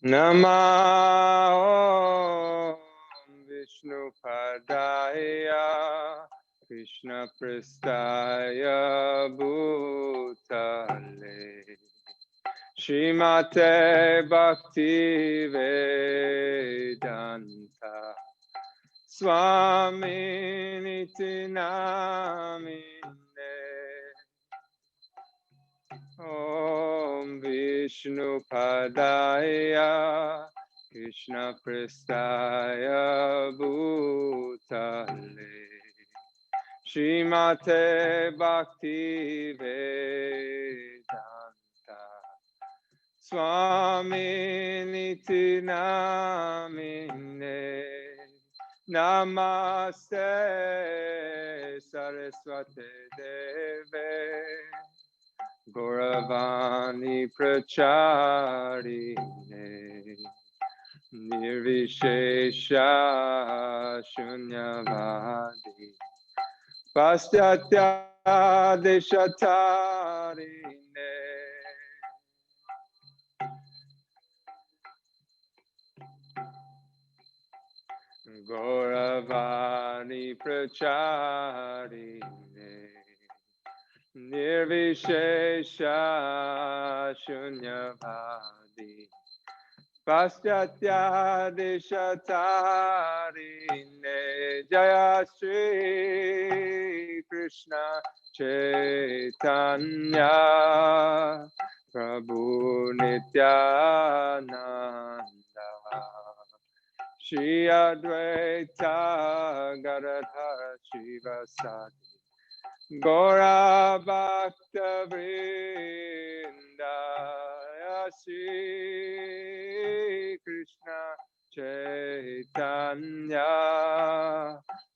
Namo Vishnu Padaya Krishna Pristaya Bhutale Shrimate Bhakti Vedanta Swami Niti Namine Om Vishnu Padaya Krishna Pristaya Bhutale Shrimate Bhakti Vedanta Swami Niti Namine Namaste Saraswate Deve Gauravani Pracharine Nirvishesha Shunyavadi Pastyatya Deshatarine Gauravani Pracharine Nirvishesha Shunyavadi Pastyatya Deshatarine Jaya Shri Krishna Chaitanya Prabhu Nityananda Shri Advaita Gadadhar Shivasati Gaura Bhakta Vrinda Shri Krishna Chaitanya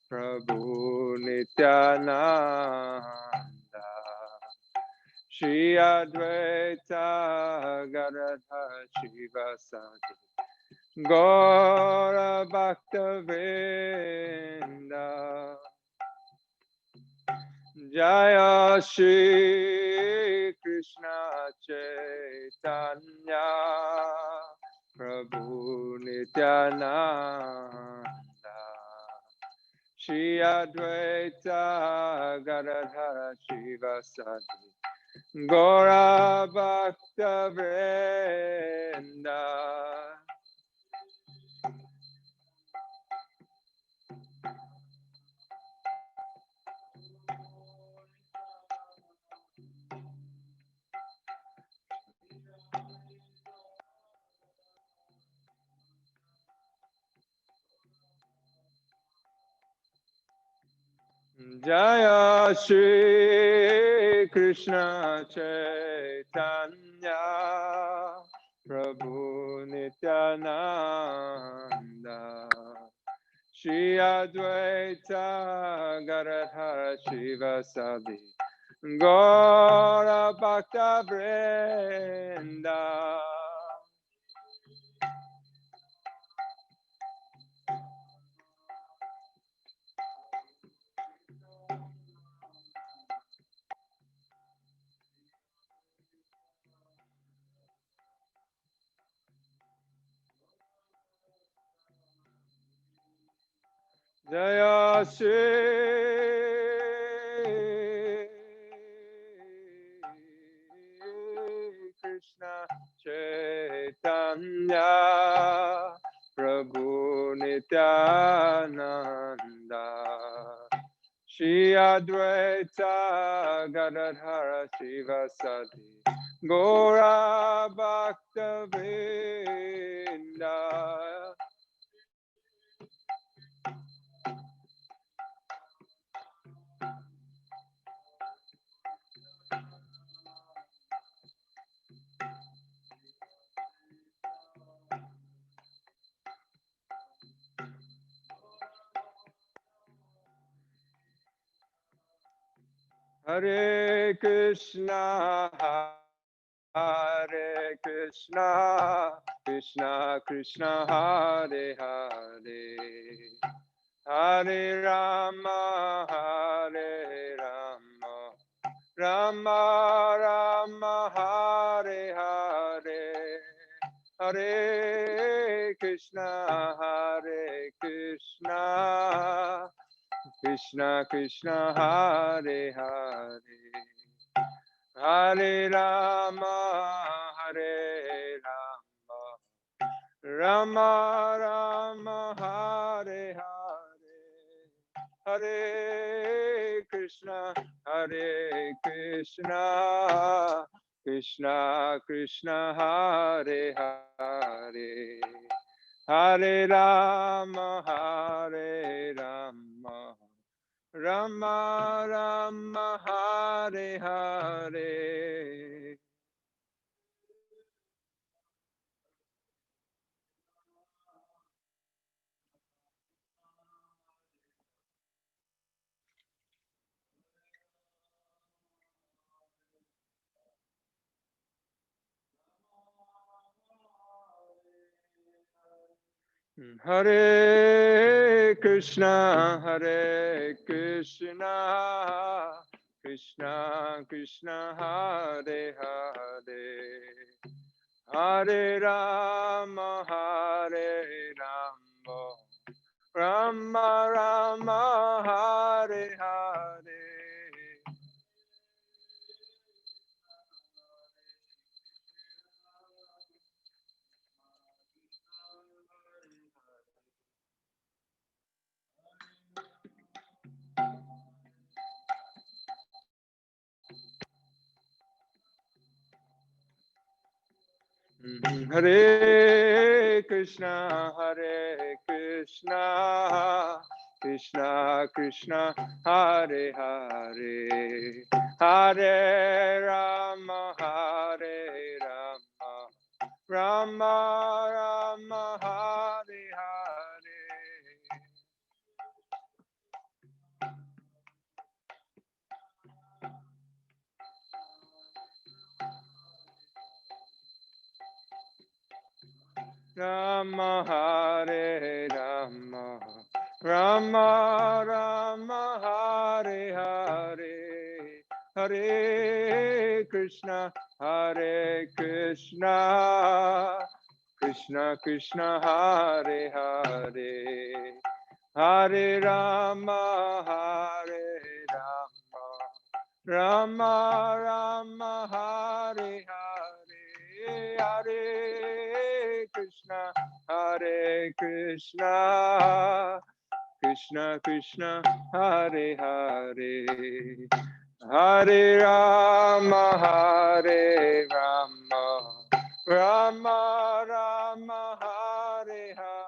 Prabhu Nityananda Shri Advaita Gadadhar Shivasati Gaura Bhakta Vrinda Jaya Shri Krishna Chaitanya Prabhu Nityananda Shri Advaita Gadadhara Shivasati Gaura Bhakta Vrinda Jaya Shri Krishna Chaitanya Prabhu Nityananda Shri Advaita Gadadhara Shivasadi Gaura Bhakta Vrinda Jaya Shri Krishna Chaitanya Prabhu Nityananda Shri Advaita Gadadhara Shivasati Gaura Bhakta Vrinda Hare Krishna, Hare Krishna, Krishna Krishna, Hare Hare, Hare Rama, Hare Rama, Rama Rama, Hare Hare, Hare Krishna, Hare Krishna, Krishna Krishna, Hare Hare, Hare Rama, Hare Rama, Rama Rama, Hare Hare, Hare Krishna, Hare Krishna, Krishna Krishna, Hare Hare, Hare Rama, Hare Rama, Rama Rama, Hare Hare. Hare Krishna, Hare Krishna, Krishna Krishna, Hare Hare, Hare Rama, Hare Rama, Rama Rama, Hare Hare. Hare Krishna, Hare Krishna, Krishna Krishna, Hare Hare, Hare Rama, Hare Rama, Rama Rama, Hare Hare. Rama Hare Rama, Rama Rama, Hare Hare, Hare Krishna, Hare Krishna, Krishna Krishna, Hare Hare, Hare Rama, Hare Rama, Rama Rama, Hare Hare, Hare Krishna, Hare Krishna, Krishna Krishna, Hare Hare, Hare Rama, Hare Rama, Rama Rama, Hare Hare,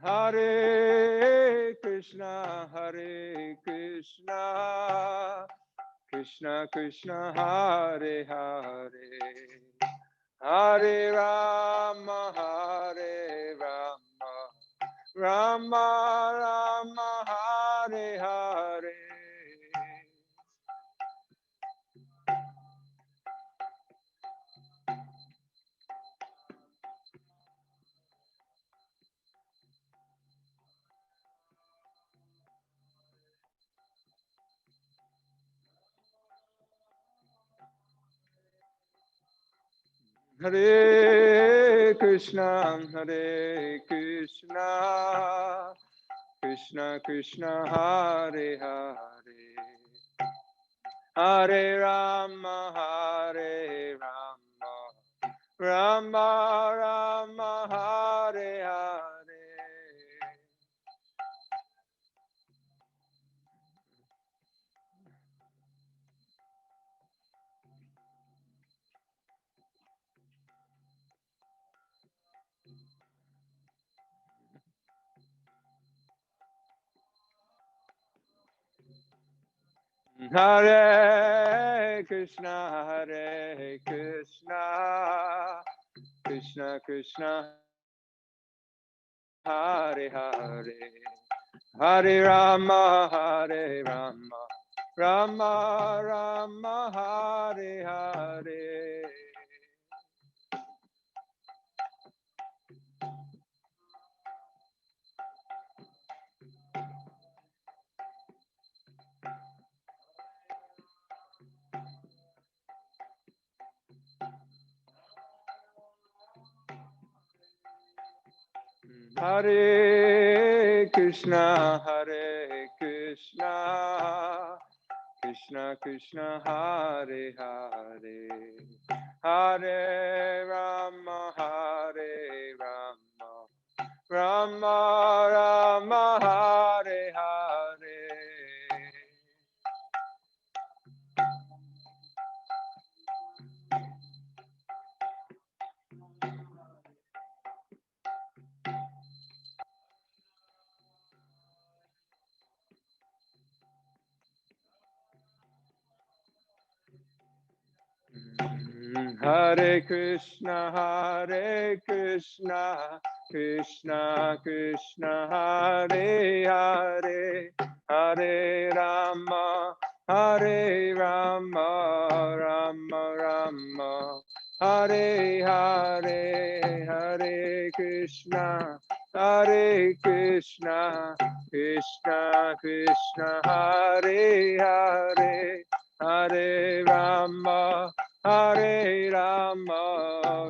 Hare Krishna, Hare Krishna, Krishna Krishna, Hare Hare, Hare Rama, Hare Rama, Rama Rama, Hare Hare. Hare Krishna, Hare Krishna, Krishna Krishna, Hare Hare, Hare Rama, Hare Rama, Rama Rama, Hare Hare. Hare Krishna, Hare Krishna, Krishna Krishna, Hare Hare, Hare Rama, Hare Rama, Rama Rama, Hare Hare. Hare Krishna, Krishna Krishna, Hare Hare, Hare Rama, Rama Rama, Hare Hare. Hare Krishna, Krishna Krishna, Hare Hare, Hare Rama, Rama Rama, Hare Hare, Hare Krishna, Krishna Krishna, Hare Hare, Hare Rama,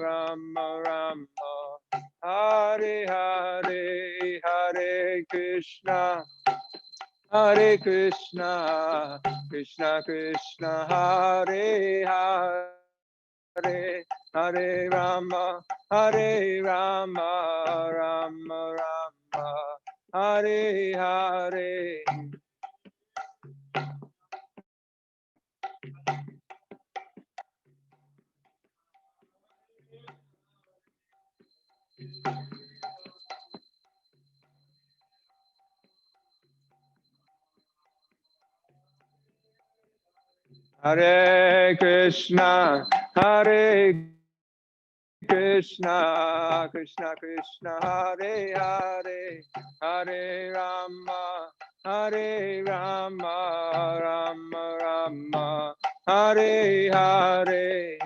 Rama Rama, Hare Hare, Hare Krishna, Krishna Krishna, Hare Hare, Hare Rama, Rama Rama, Hare Hare. Hare Krishna, Krishna Krishna, Hare Hare, Hare Rama, Rama Rama, Hare Hare.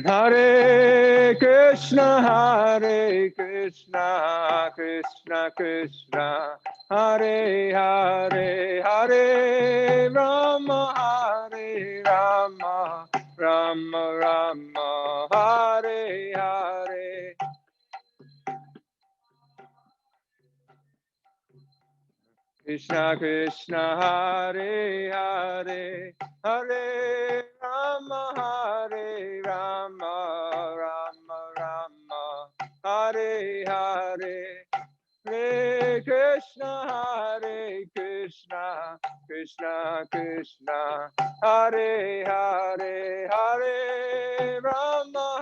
Hare Krishna, Krishna Krishna, Hare Hare, Hare Rama, Rama Rama, Hare Hare. Krishna Krishna, Hare Hare, Hare Rama, Rama Rama, Hare Hare. Hare Krishna, Krishna Krishna, Hare Hare, Hare Rama,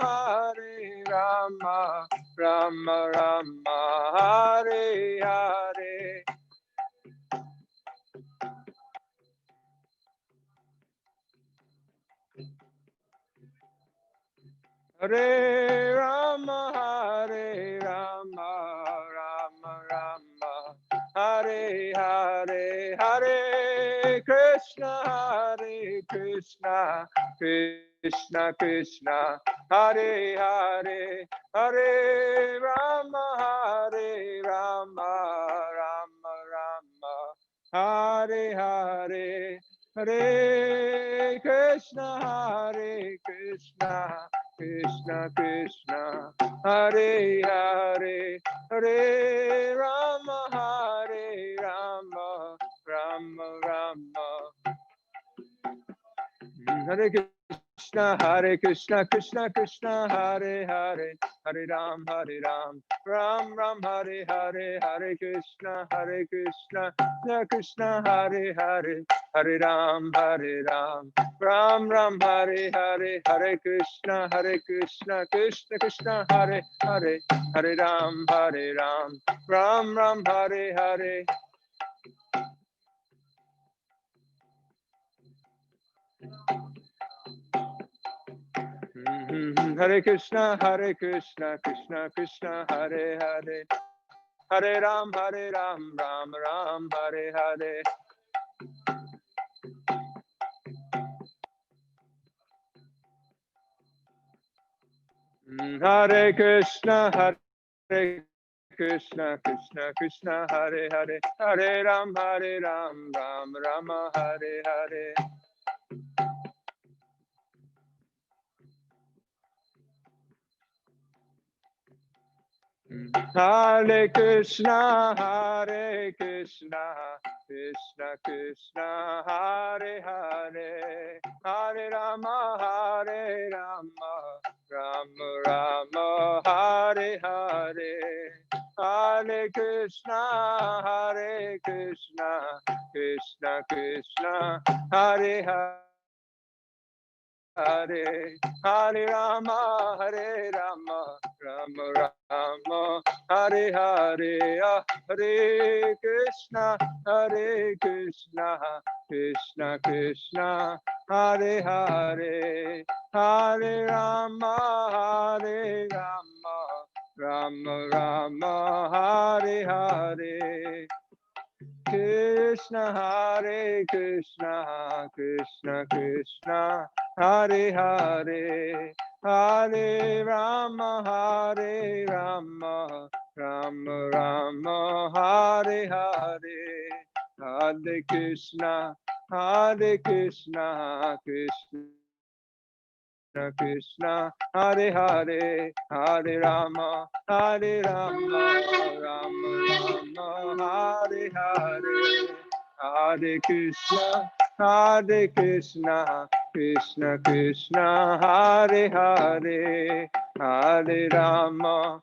Rama Rama, Hare Hare. Hare Rama, Rama Rama, Hare Hare, Hare Krishna, Krishna Krishna, Hare Hare, Hare Rama, Rama Rama, Hare Hare. Hare Krishna, Krishna Krishna, Hare Hare, Hare Rama, Rama Rama. Hare Krishna, Krishna Krishna, Hare Hare, Hare Ram, Ram Hare Hare, Hare Krishna, Krishna Krishna, Hare Hare, Hare Ram, Ram Hare Hare, Hare Krishna, Krishna Krishna, Hare Hare, Hare Ram, Ram Hare Hare. Hare Krishna, Krishna Krishna, Hare Hare, Hare Ram, Ram Hare Hare. Hare Krishna, Hare Krishna, Krishna Krishna, Hare Hare, Hare Ram, Ram Rama, Hare Hare. Hare Krishna, Krishna Krishna, Hare Hare, Hare Rama, Rama Rama, Hare Hare. Hare Krishna, Krishna Krishna, Hare Hare, Hare Rama, Rama Rama, Hare Hare, Hare Krishna, Krishna Krishna, Hare Hare, Hare Rama, Rama Rama, Hare Hare. Krishna Hare Krishna, Krishna Krishna, Hare Hare, Hare Rama, Rama Rama, Hare Hare, Hare Krishna, Krishna Krishna, Hare Hare, Hare Rama, Rama Rama, Hare Hare, Hare Krishna, Krishna Krishna, Hare Hare, Hare Rama,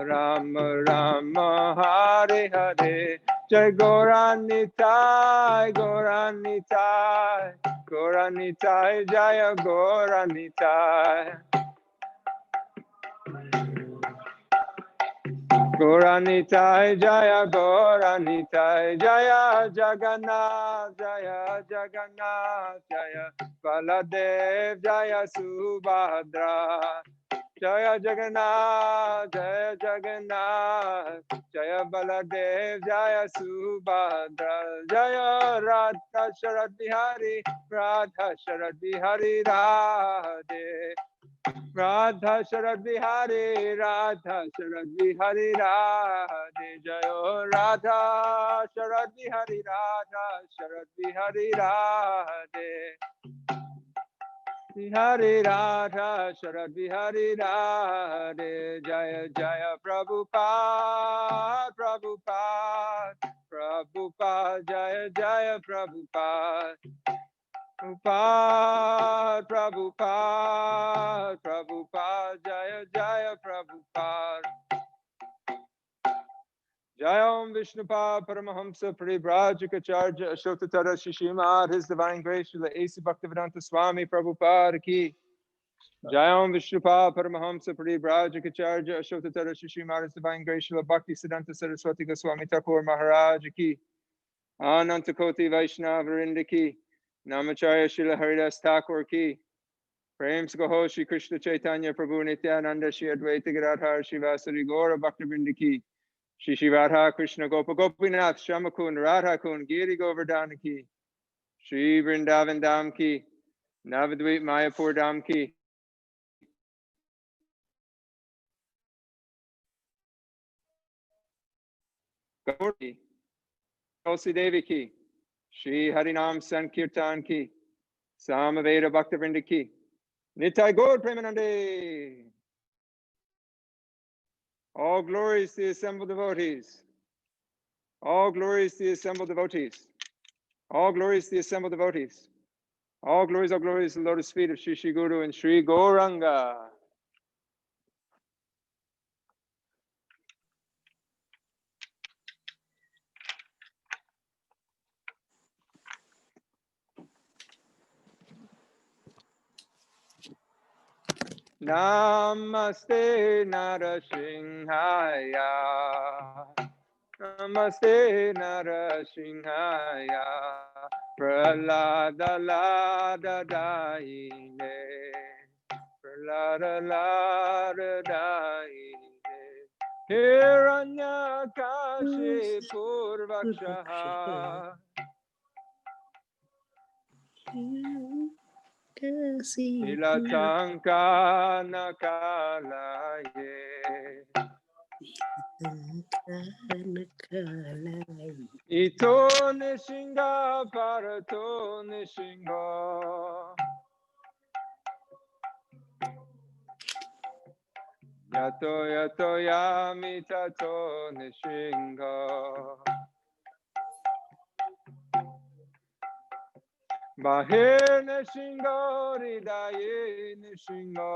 Rama Rama, Hare Hare. Jai Gauranitai, Gauranitai, Jaya Gauranitai. Gauranitai, Jaya Gauranitai, Jaya Jagannath, Jaya Baladev, Jaya Subhadra. Jaya Jagannath, Jaya Baladev, Jaya Subhadra, Jaya Radha Sharad Bihari, Radhe. Radha Sharad Bihari, Radhe, Jayo Radha Sharad Bihari, Radhe. Bihari Radha Sharad Bihari Radhe, Jaya Prabhupada, Jaya Prabhupada. Prabhupada, Jaya Prabhupada. Jayam Vishnupad Paramahamsa Paribrajikacharya Ashokatara Shishimad, His Divine Grace, Srila A.C. Bhaktivedanta Swami Prabhupada Ki. Jayam Vishnupad Paramahamsa Paribrajikacharya Ashokatara Shishimad, His Divine Grace, Srila Bhakti Siddhanta Saraswati Goswami Thakur Maharaj Ki. Anantakoti Vaishnava Vrinda Ki. Namacharya Srila Haridas Thakur Ki. Prem Saho Shri Krishna Chaitanya Prabhu Nityananda Shri Advaita Gadadhar Shivasari Gaura Bhaktivinoda Ki. Shri Radha Krishna Gopa Gopinath Shamakun Radha Kun Giri Govardhan Ki. Shri Vrindavan Dham Ki. Navadvip Mayapur Dham Ki. Gauri Tulsi Devi Ki. Shri Harinam Sankirtan Ki. Samaveda Bhaktivinoda Ki. Nitai Gaur Premanande. All glories to the assembled devotees. All glories to the assembled devotees. All glories to the assembled devotees. All glories, to the lotus feet of Shri Shri Guru and Shri Gauranga. Namaste Narasimhaya. Namaste Narasimhaya. Pralada Lada Daine. Pralada Lada Daine. Hiranyakashipur Vakshaha. Ilatanka nakalaye. Ito nishinga parato nishinga. Yato yato yami tato nishinga. Bahir nishinga ridaye nishinga.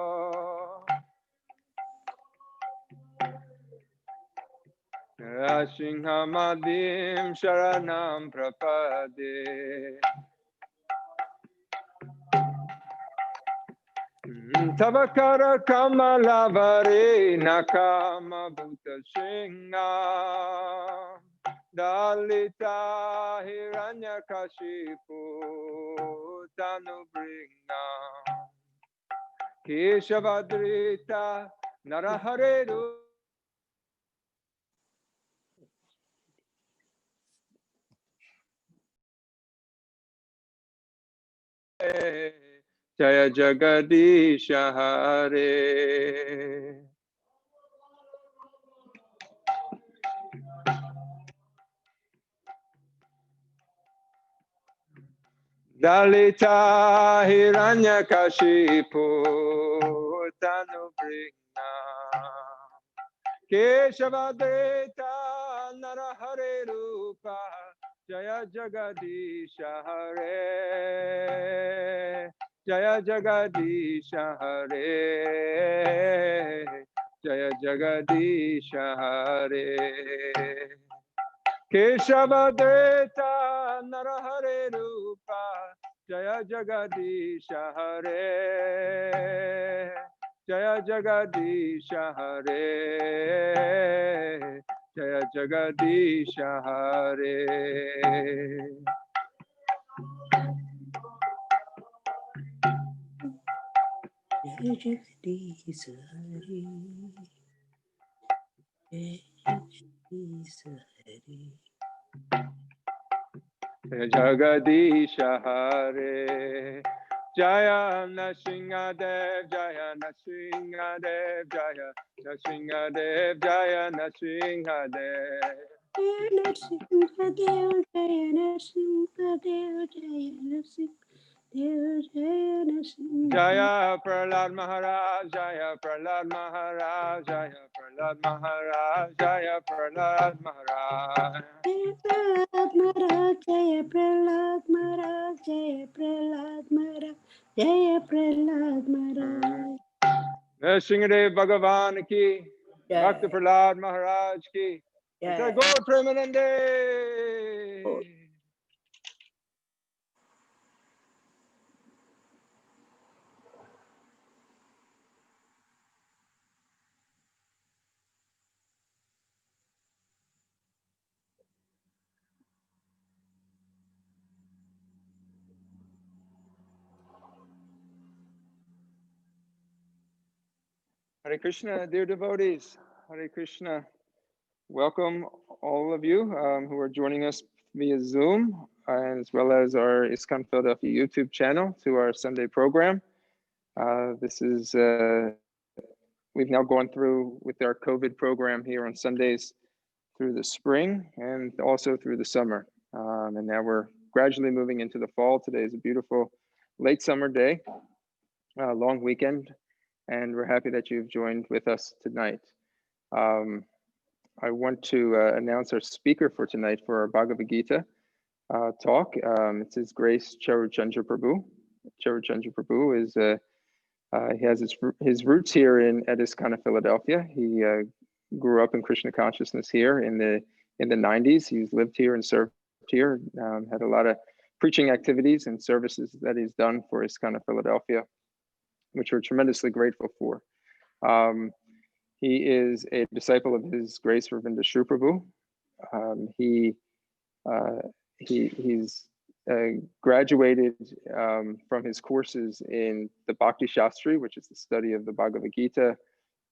Rashinghamadim sharanam prapade. Tavakara kamalavare nakama bhuta shinga. Dalita hiranyakashipu tanubringa. Keshavadrita narahareru. Jaya Jagadisha Hare. Dalita Hiranyakashipu Tanubringa. Keshavadrita Narahare Rupa. Jaya Jagadisha Hare. Jaya Jagadisha Hare. Jaya Jagadisha Hare. Keshavadeta Narahare Rupa. Jaya Jagadisha Hare. Jaya Jagadisha Hare. Jaya Jagadisha Hare. Jagadisha Hare. Jaya Nashingadev, Jaya Nashingadev, Jaya Nashingadev, Jaya Nashingadev. Jaya Prahlad Maharaj, Jaya Prahlad Maharaj, Jaya Prahlad Maharaj, Jaya Prahlad Maharaj. Jaya Prahlad Maharaj, Jaya Prahlad Maharaj, Jaya Prahlad Maharaj. Nrsimhadev Bhagavan ki, Bhakta Prahlad Maharaj ki, Jai Gaur Premanande. Hare Krishna, dear devotees. Hare Krishna. Welcome all of you who are joining us via Zoom, as well as our ISKCON Philadelphia YouTube channel to our Sunday program. We've now gone through with our COVID program here on Sundays through the spring and also through the summer. And now we're gradually moving into the fall. Today is a beautiful late summer day, long weekend, and we're happy that you've joined with us tonight. I want to announce our speaker for tonight for our Bhagavad Gita talk. It's His Grace Charachandra Prabhu. Charachandra Prabhu is he has his roots here at ISKCON Philadelphia. He grew up in Krishna consciousness here in the 90s. He's lived here and served here. Had a lot of preaching activities and services that he's done for ISKCON Philadelphia, which we're tremendously grateful for. He is a disciple of His Grace Ravinda Shri Prabhu. He's graduated from his courses in the Bhakti Shastri, which is the study of the Bhagavad Gita,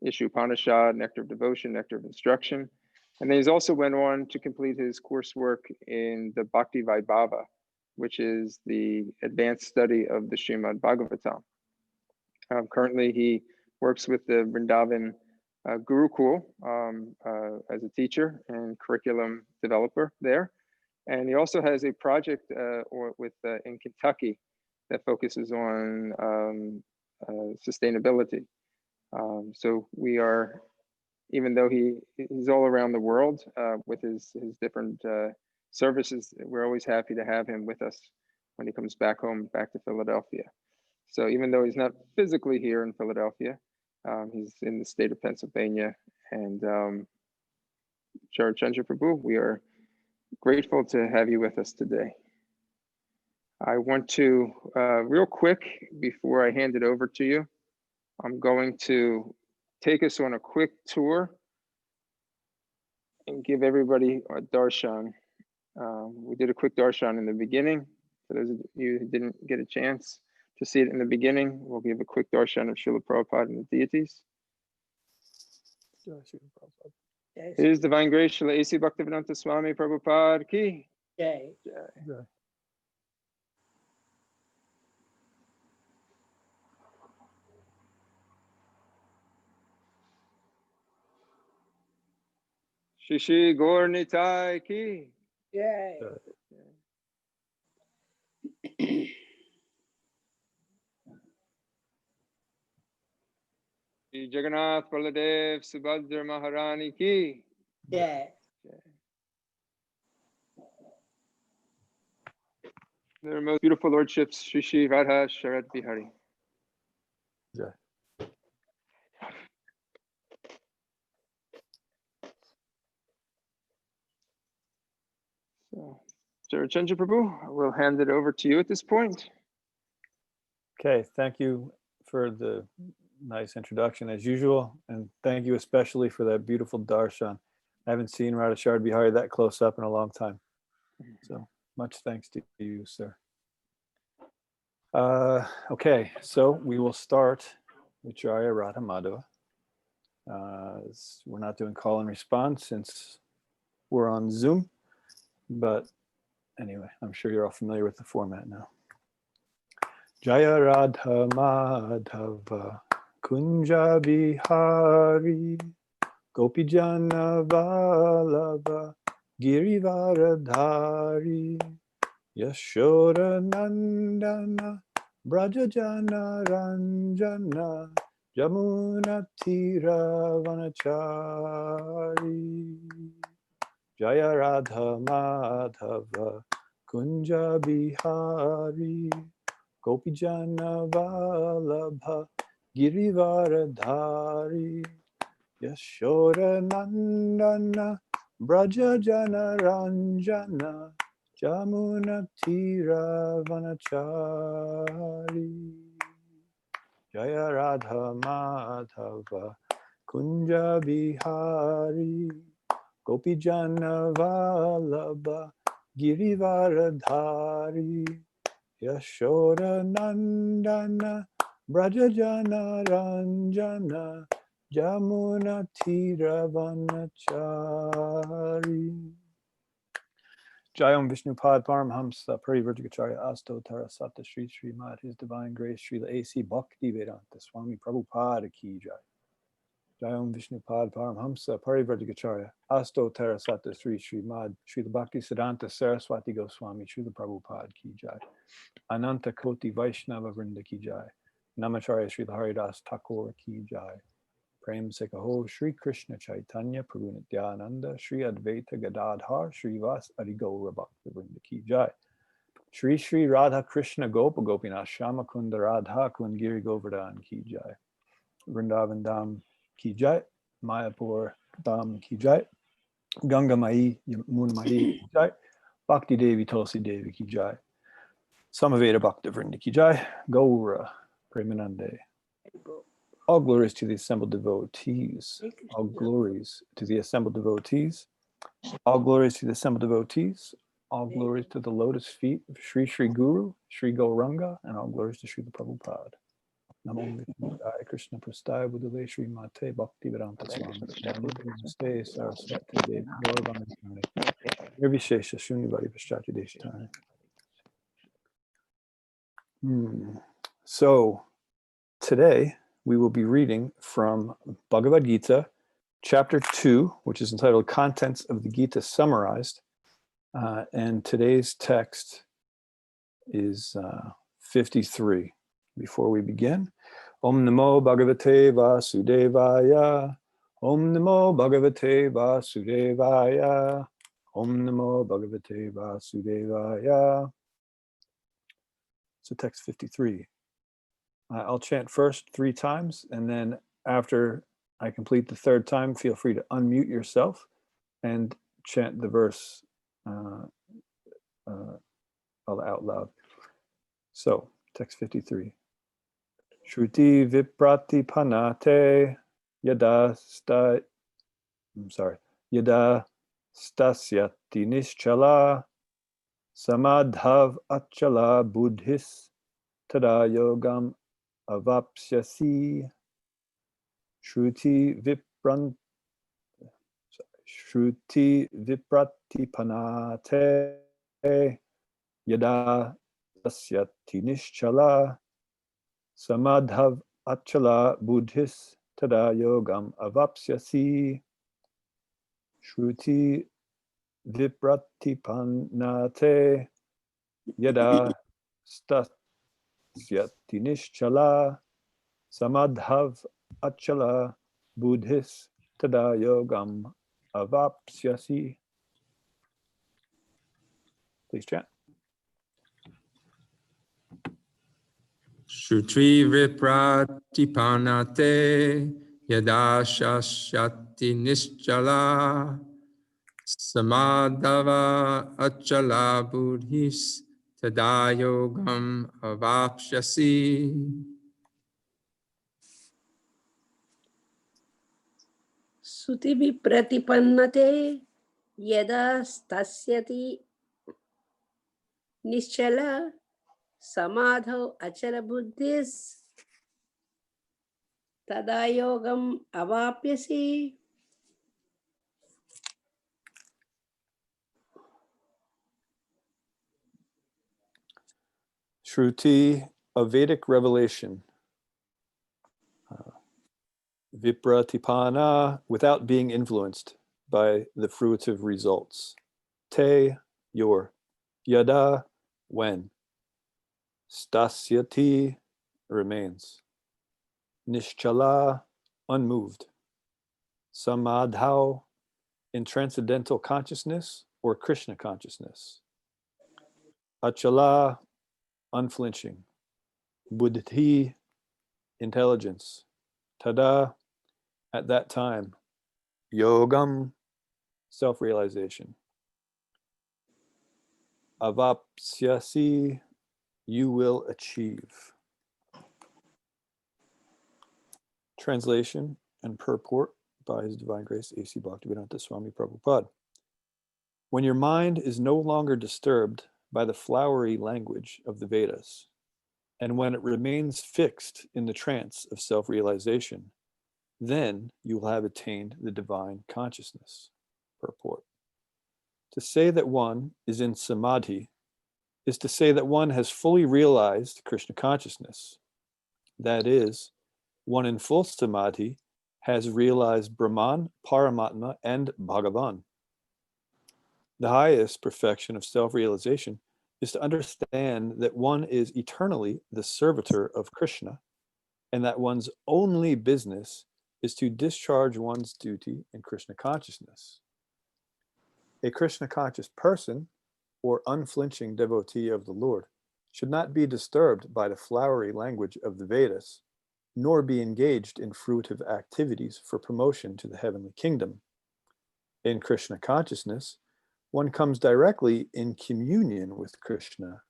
Isha Upanishad, Nectar of Devotion, Nectar of Instruction. And then he's also went on to complete his coursework in the Bhakti Vaibhava, which is the advanced study of the Srimad Bhagavatam. Currently, he works with the Vrindavan Gurukul as a teacher and curriculum developer there. And he also has a project in Kentucky that focuses on sustainability. So we are, even though he's all around the world with his different services, we're always happy to have him with us when he comes back home, back to Philadelphia. So even though he's not physically here in Philadelphia, he's in the state of Pennsylvania. And Charan Chandra Prabhu, we are grateful to have you with us today. I want to, real quick, before I hand it over to you, I'm going to take us on a quick tour and give everybody a darshan. We did a quick darshan in the beginning. For those of you who didn't get a chance to see it in the beginning, we'll give a quick darshan of Srila Prabhupada and the deities. His Divine Grace, Srila A.C. Bhaktivedanta Swami Prabhupada ki. Jai. Jai. Shri Shri Gaur Nitai ki. Jai. Shri Jagannath Baladev Subhadra Maharani ki. Jai. Their most beautiful lordships, Shri Shri Radha Sharat Bihari. Jai. So, Charan Chandra Prabhu, we'll hand it over to you at this point. Okay, thank you for the nice introduction as usual, and thank you especially for that beautiful darshan. I haven't seen Radha Shard Bihari that close up in a long time. So much thanks to you, sir. Okay, so we will start with Jaya Radha Madhava. We're not doing call and response since we're on Zoom, but anyway, I'm sure you're all familiar with the format now. Jaya Radha Madhava Kunja Bihari Gopijana Vallabha Girivaradhari Yashoda Nandana Brajajana Ranjana Jamuna Tira Vanachari Jaya Radha Madhava Kunja Bihari Gopijana Vallabha Girivaradhari Yashoda Nandana Brajajana Ranjana Jamuna Tira Vanachari Jaya Radha Madhava Kunja Bihari Gopijana Vallabha Girivaradhari Yashoda Nandana Brajajana Ranjana Jamuna Tira Vanachari Jayam Vishnupad Paramhamsa Parivrajagacharya Asto Tarasata Sri Srimad His Divine Grace Srila A.C. Bhakti Vedanta Swami Prabhupada Ki Jai Jayam Vishnupad Paramhamsa Parivrajagacharya Asto Tarasata Sri Srimad Srila Bhakti Siddhanta Saraswati Goswami Srila Prabhupada Ki Jai Ananta Koti Vaishnava Vrinda Ki Jai Namacharya Srila Haridas Thakur Ki Jai Prem se kaho Shri Krishna Chaitanya Prabhu Nityananda Shri Advaita Gadadhar Shri Vas Adigaura Bhakta Vrinda Ki Jai Shri Shri Radha Krishna Gopa Gopinath Shama Kunda Radha Kundgiri Govardhan Ki Jai Vrindavan Dham Ki Jai Mayapur Dham Ki Jai Ganga Mai Yamuna Mai Ki Jai Bhakti Devi Tulsi Devi Ki Jai Samaveda Bhakta Vrinda Ki Jai Gaura Premanande. All glories to the assembled devotees. All glories to the assembled devotees. All glories to the assembled devotees. All glories to the lotus feet of Sri Sri Guru, Sri Gauranga, and all glories to Sri Prabhupada. Namo Vishnu Krishna Prasthaya Budale Sri Mate Bhakti Vedanta Swami Namaste Saraswati Devi Gauravanatani Nirvishesha Shunyavadi Paschati Deshtani. So today we will be reading from Bhagavad Gita, chapter 2, which is entitled Contents of the Gita Summarized. And today's text is 53. Before we begin, Om Namo Bhagavate Vasudevaya. Om Namo Bhagavate Vasudevaya. Om Namo Bhagavate Vasudevaya. So text 53. I'll chant first 3 times, and then after I complete the 3rd time, feel free to unmute yourself and chant the verse out loud. So, text 53. Shruti viprati panate yada stasyati nischala samadhav achala buddhis tada yogam avapsyasi. Shruti viprati panate yada stasyati nischala samadhav achala buddhis tada yogam avapsyasi. Shruti viprati panate yada stasyati nischala samadhav achala buddhis tada yogam avapsyasi. Please chant. Shutri vipratipanate yada shashyati nischala samadhava achala buddhis tada yogam avapsyasi. Sutibi pratipannate yada stasyati nischala samadhav achala buddhis tada yogam avapyasi. Shruti, a Vedic revelation. Vipratipana, without being influenced by the fruitive results. Te, your. Yada, when. Stasyati, remains. Nischala, unmoved. Samadhau, in transcendental consciousness or Krishna consciousness. Achala, unflinching. Buddhi, intelligence. Tada, at that time. Yogam, self-realization. Avapsyasi, you will achieve. Translation and purport by His Divine Grace A.C. Bhaktivedanta Swami Prabhupada. When your mind is no longer disturbed by the flowery language of the Vedas, and when it remains fixed in the trance of self-realization, then you will have attained the divine consciousness. Purport. To say that one is in samadhi is to say that one has fully realized Krishna consciousness. That is, one in full samadhi has realized Brahman, Paramatma, and Bhagavan. The highest perfection of self-realization is to understand that one is eternally the servitor of Krishna, and that one's only business is to discharge one's duty in Krishna consciousness. A Krishna conscious person, or unflinching devotee of the Lord, should not be disturbed by the flowery language of the Vedas, nor be engaged in fruitive activities for promotion to the heavenly kingdom. In Krishna consciousness, one comes directly in communion with Krishna,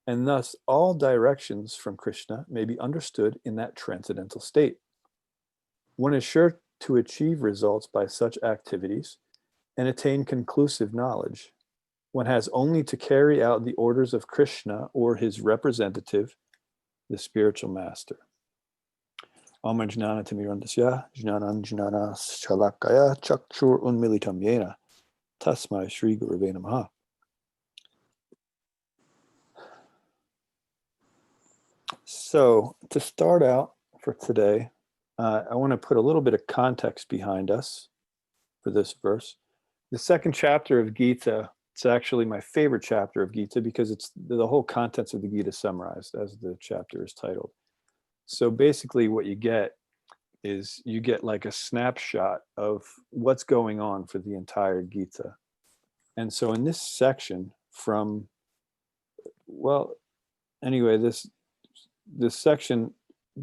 and thus all directions from Krishna may be understood in that transcendental state. One is sure to achieve results by such activities and attain conclusive knowledge. One has only to carry out the orders of Krishna or his representative, the spiritual master. Om Jnana Timirandasya, Jnanan Jnana Shalakaya, Chakshur Unmilitam Yena, Tasmai Shri Gurave Namaha. So to start out for today, I want to put a little bit of context behind us for this verse. The second chapter of Gita, it's actually my favorite chapter of Gita because it's the whole contents of the Gita summarized as the chapter is titled. So basically what you get is you get like a snapshot of what's going on for the entire Gita. And so in this section from, well, anyway, this section,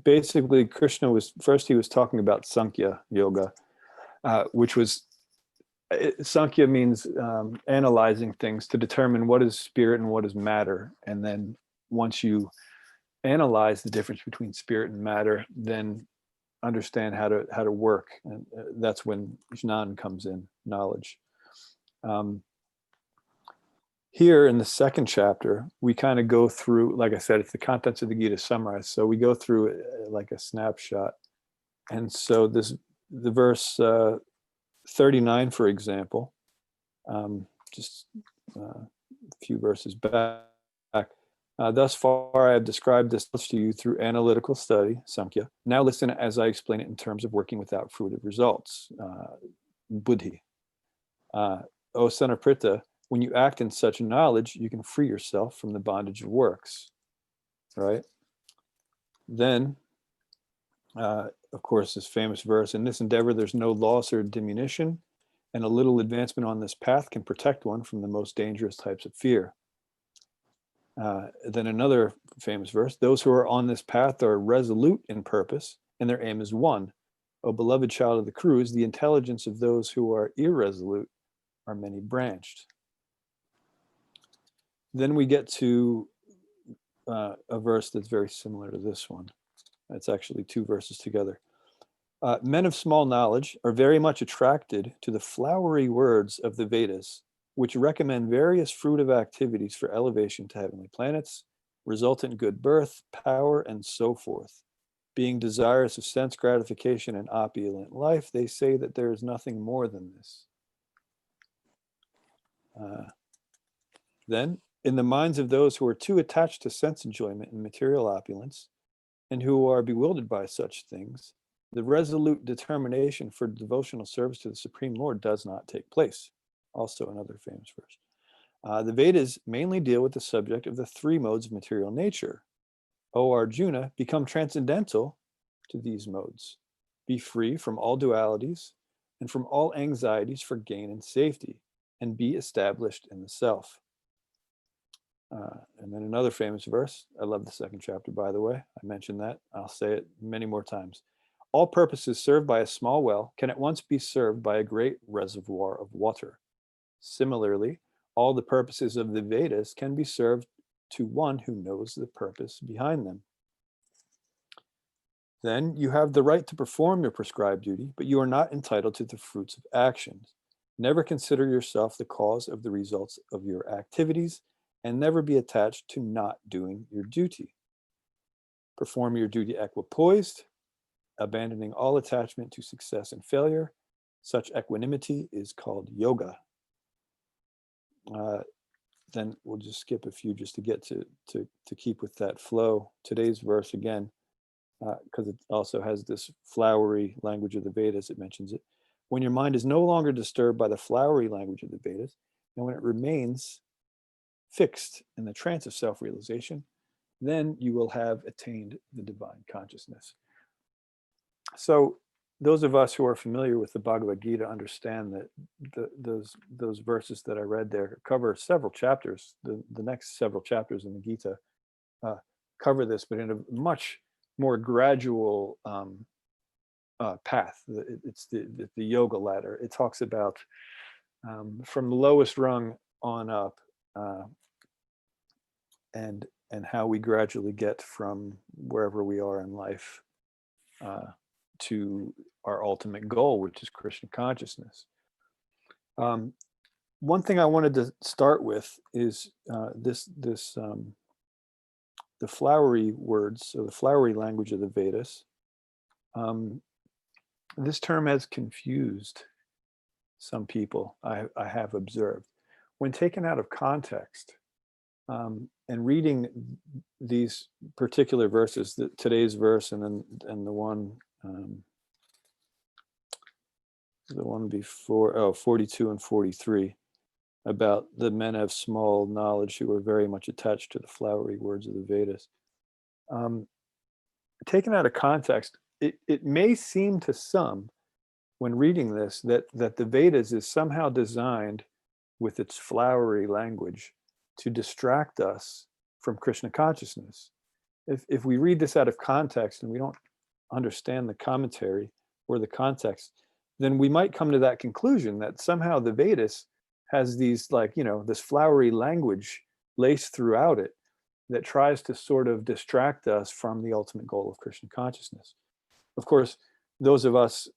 basically Krishna was, first he was talking about Sankhya Yoga, which was, Sankhya means analyzing things to determine what is spirit and what is matter. And then once you analyze the difference between spirit and matter, then understand how to work. And that's when Jnan comes in, knowledge. Here in the second chapter, we kind of go through, like I said, it's the contents of the Gita summarized. So we go through it like a snapshot. And so the verse 39, for example, just a few verses back. Thus far, I have described this to you through analytical study, Samkhya. Now listen as I explain it in terms of working without fruitive results, Buddhi. O son of Pritha, when you act in such knowledge, you can free yourself from the bondage of works, right? Then, of course, this famous verse, in this endeavor, there's no loss or diminution, and a little advancement on this path can protect one from the most dangerous types of fear. Then another famous verse, those who are on this path are resolute in purpose, and their aim is one. O beloved child of the crews, the intelligence of those who are irresolute are many branched. Then we get to a verse that's very similar to this one. It's actually two verses together. Men of small knowledge are very much attracted to the flowery words of the Vedas, which recommend various fruitive activities for elevation to heavenly planets, resultant good birth, power, and so forth. Being desirous of sense gratification and opulent life, they say that there is nothing more than this. Then, in the minds of those who are too attached to sense enjoyment and material opulence, and who are bewildered by such things, the resolute determination for devotional service to the Supreme Lord does not take place. Also another famous verse. The Vedas mainly deal with the subject of the three modes of material nature. O Arjuna, become transcendental to these modes. Be free from all dualities and from all anxieties for gain and safety, and be established in the self. And then another famous verse. I love the second chapter, by the way. I mentioned that. I'll say it many more times. All purposes served by a small well can at once be served by a great reservoir of water. Similarly, all the purposes of the Vedas can be served to one who knows the purpose behind them. Then you have the right to perform your prescribed duty, but you are not entitled to the fruits of actions. Never consider yourself the cause of the results of your activities, and never be attached to not doing your duty. Perform your duty equipoised, abandoning all attachment to success and failure. Such equanimity is called yoga. Then we'll just skip a few just to get to keep with that flow. Today's verse again, because it also has this flowery language of the Vedas, it mentions it. When your mind is no longer disturbed by the flowery language of the Vedas, and when it remains fixed in the trance of self-realization, then you will have attained the divine consciousness. So those of us who are familiar with the Bhagavad Gita understand that those verses that I read there cover several chapters. The next several chapters in the Gita cover this, but in a much more gradual path. It's the yoga ladder. It talks about from the lowest rung on up, and how we gradually get from wherever we are in life to our ultimate goal, which is Krishna consciousness. One thing I wanted to start with is the flowery words, so the flowery language of the Vedas. This term has confused some people, I have observed. When taken out of context, And reading these particular verses, today's verse, and the one before, 42 and 43, about the men of small knowledge who are very much attached to the flowery words of the Vedas. Taken out of context, it may seem to some, when reading this, that the Vedas is somehow designed with its flowery language to distract us from Krishna consciousness. If we read this out of context and we don't understand the commentary or the context, then we might come to that conclusion that somehow the Vedas has these, like, this flowery language laced throughout it that tries to sort of distract us from the ultimate goal of Krishna consciousness. Of course, those of us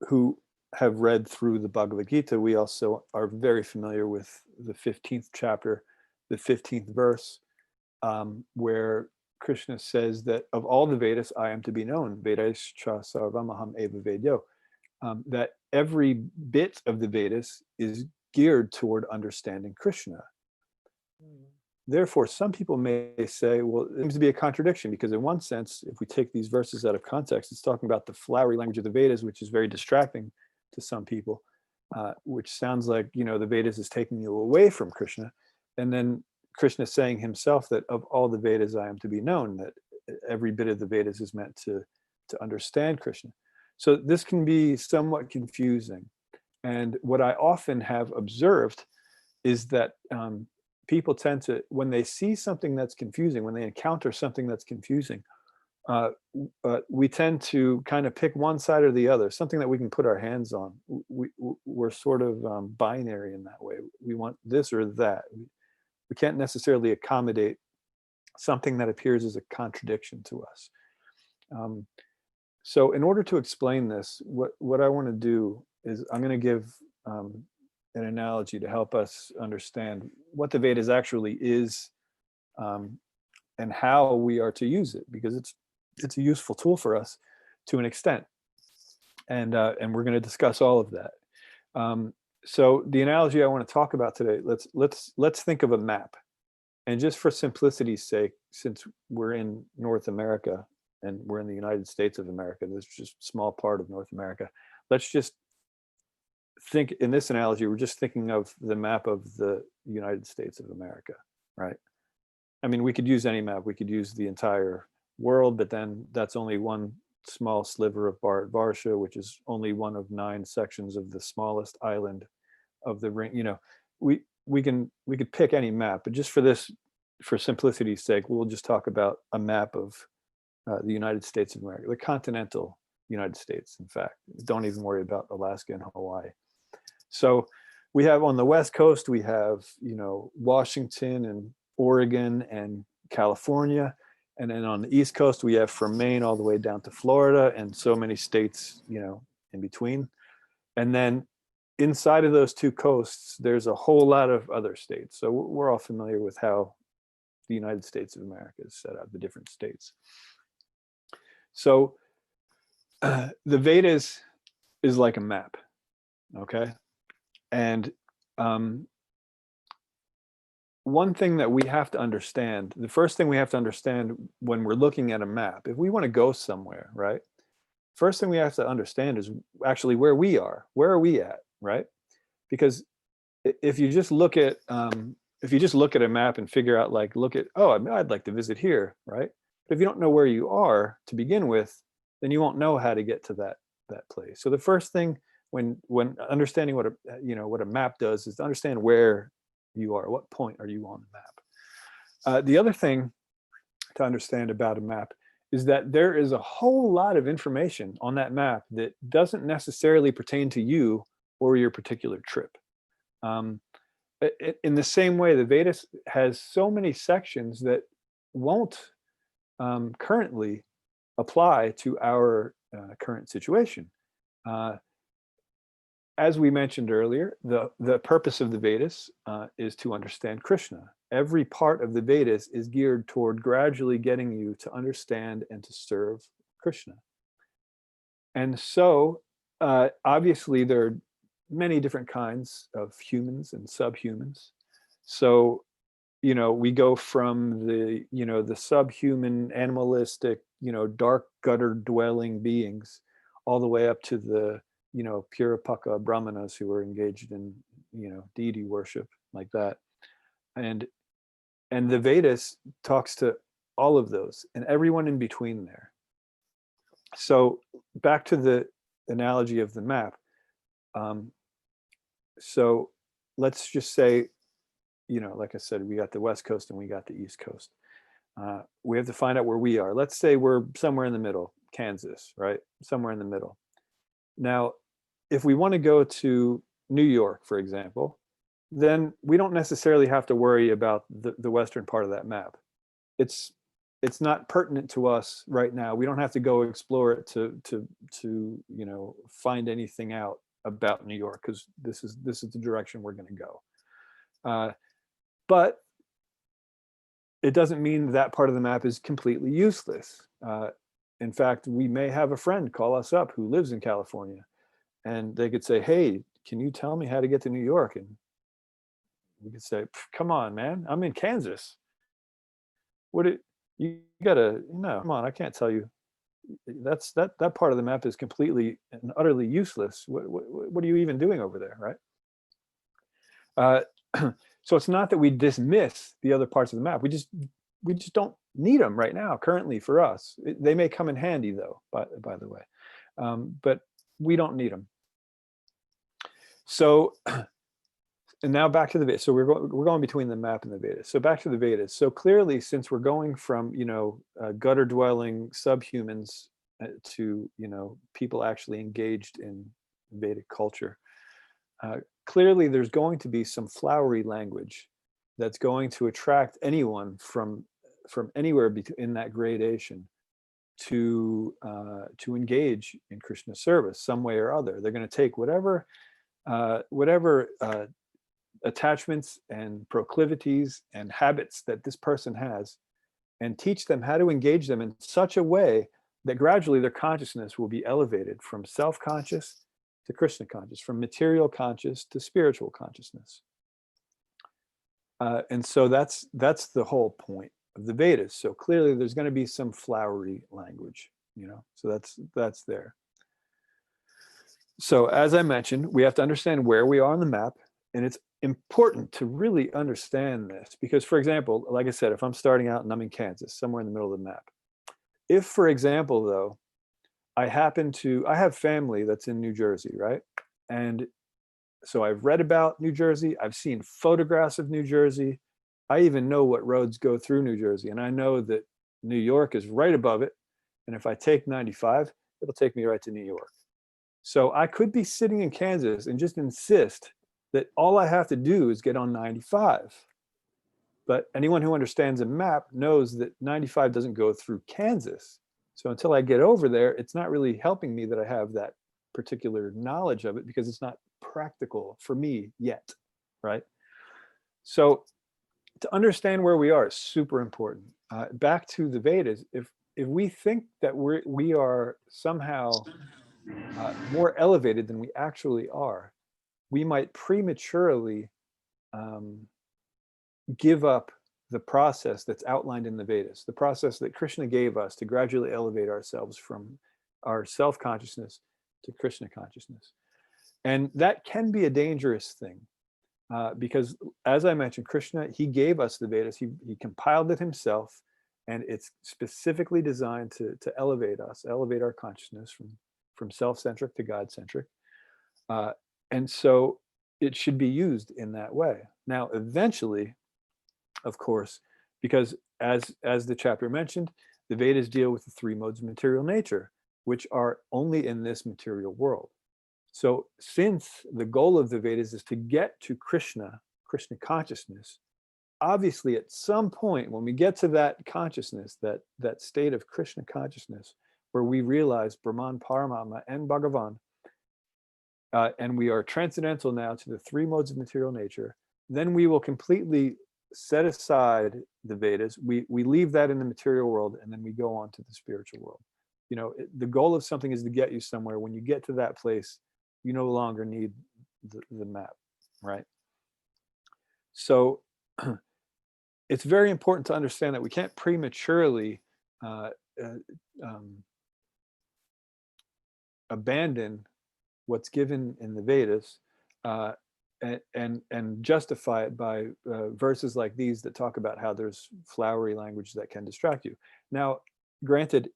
who have read through the Bhagavad Gita, we also are very familiar with the 15th chapter, the 15th verse, where Krishna says that of all the Vedas, I am to be known. Vedascha sarvamaham eva vedyo. That every bit of the Vedas is geared toward understanding Krishna. Therefore, some people may say, well, it seems to be a contradiction, because in one sense, if we take these verses out of context, it's talking about the flowery language of the Vedas, which is very distracting to some people, which sounds like, the Vedas is taking you away from Krishna. And then Krishna saying himself that of all the Vedas, I am to be known, that every bit of the Vedas is meant to understand Krishna. So this can be somewhat confusing. And what I often have observed is that people tend to, when they see something that's confusing, when they encounter something that's confusing, we tend to kind of pick one side or the other, something that we can put our hands on. We're sort of binary in that way. We want this or that. We can't necessarily accommodate something that appears as a contradiction to us. So in order to explain this, what I want to do is I'm going to give an analogy to help us understand what the Vedas actually is, and how we are to use it, because it's a useful tool for us to an extent, and we're going to discuss all of that. So the analogy I want to talk about today, let's think of a map, and just for simplicity's sake, since we're in North America and we're in the United States of America, this is just a small part of North America. Let's just think, in this analogy, we're just thinking of the map of the United States of America, right? I mean, we could use any map. We could use the entire world, but then that's only one small sliver of Bharatvarsha, which is only one of 9 sections of the smallest island of the ring. We could pick any map, but just for simplicity's sake, we'll just talk about a map of the United States of America, the continental United States. In fact, don't even worry about Alaska and Hawaii. So we have on the West Coast, we have, Washington and Oregon and California. And then on the East Coast, we have from Maine all the way down to Florida, and so many states, in between. And then inside of those 2 coasts, there's a whole lot of other states. So we're all familiar with how the United States of America is set up, the different states. So the Vedas is like a map, okay? And one thing that we have to understand, the first thing we have to understand when we're looking at a map, if we want to go somewhere, right? First thing we have to understand is actually where we are. Where are we at, right? Because if you just look at a map and figure out, like, I'd like to visit here, right? But if you don't know where you are to begin with, then you won't know how to get to that place. So the first thing when understanding what a map does is to understand where you are. What point are you on the map? The other thing to understand about a map is that there is a whole lot of information on that map that doesn't necessarily pertain to you or your particular trip. In the same way, the Vedas has so many sections that won't currently apply to our current situation. As we mentioned earlier, the purpose of the Vedas is to understand Krishna. Every part of the Vedas is geared toward gradually getting you to understand and to serve Krishna. And so, obviously, there are many different kinds of humans and subhumans. So, we go from the subhuman, animalistic, dark gutter dwelling beings, all the way up to the, Purapaka Brahmanas who are engaged in, deity worship like that. And the Vedas talks to all of those and everyone in between there. So back to the analogy of the map. So let's just say, like I said, we got the West Coast and we got the East Coast. We have to find out where we are. Let's say we're somewhere in the middle, Kansas, right? Somewhere in the middle. Now, if we want to go to New York, for example, then we don't necessarily have to worry about the western part of that map. It's not pertinent to us right now. We don't have to go explore it to find anything out about New York, because this is the direction we're going to go. But it doesn't mean that part of the map is completely useless. In fact, we may have a friend call us up who lives in California, and they could say, "Hey, can you tell me how to get to New York?" And we could say, "Come on, man, I'm in Kansas. You gotta, no, come on, I can't tell you. That part of the map is completely and utterly useless. What are you even doing over there?" Right? So it's not that we dismiss the other parts of the map. We just don't need them right now, currently, for us. They may come in handy, though, by the way, but we don't need them. So, and now back to the Vedas. So we're going between the map and the Vedas. So back to the Vedas. So clearly, since we're going from gutter dwelling subhumans to people actually engaged in Vedic culture, clearly there's going to be some flowery language that's going to attract anyone from anywhere in that gradation to engage in Krishna service some way or other. They're going to take whatever attachments and proclivities and habits that this person has, and teach them how to engage them in such a way that gradually their consciousness will be elevated from self-conscious to Krishna conscious, from material conscious to spiritual consciousness. And so that's the whole point of the Vedas. So clearly there's going to be some flowery language, so that's there. So as I mentioned, we have to understand where we are on the map, and it's important to really understand this because, for example, like I said, if I'm starting out and I'm in Kansas, somewhere in the middle of the map, if, for example, though, I have family that's in New Jersey, right? And so I've read about New Jersey. I've seen photographs of New Jersey. I even know what roads go through New Jersey. And I know that New York is right above it. And if I take 95, it'll take me right to New York. So I could be sitting in Kansas and just insist that all I have to do is get on 95. But anyone who understands a map knows that 95 doesn't go through Kansas. So until I get over there, it's not really helping me that I have that particular knowledge of it because it's not practical for me yet, right? So to understand where we are is super important. Back to the Vedas, if we think that we are somehow more elevated than we actually are, we might prematurely give up the process that's outlined in the Vedas, the process that Krishna gave us to gradually elevate ourselves from our self-consciousness to Krishna consciousness. And that can be a dangerous thing because, as I mentioned, Krishna, he gave us the Vedas, he compiled it himself, and it's specifically designed to elevate us, elevate our consciousness from self-centric to God-centric. And so it should be used in that way. Now, eventually, of course, because as the chapter mentioned, the Vedas deal with the three modes of material nature, which are only in this material world. So since the goal of the Vedas is to get to Krishna consciousness, obviously at some point when we get to that consciousness, that state of Krishna consciousness, where we realize Brahman, Paramatma, and Bhagavan, and we are transcendental now to the three modes of material nature, then we will completely set aside the Vedas. We leave that in the material world, and then we go on to the spiritual world. The goal of something is to get you somewhere. When you get to that place, you no longer need the map, right? So it's very important to understand that we can't prematurely abandon what's given in the Vedas and justify it by verses like these that talk about how there's flowery language that can distract you. Now, granted,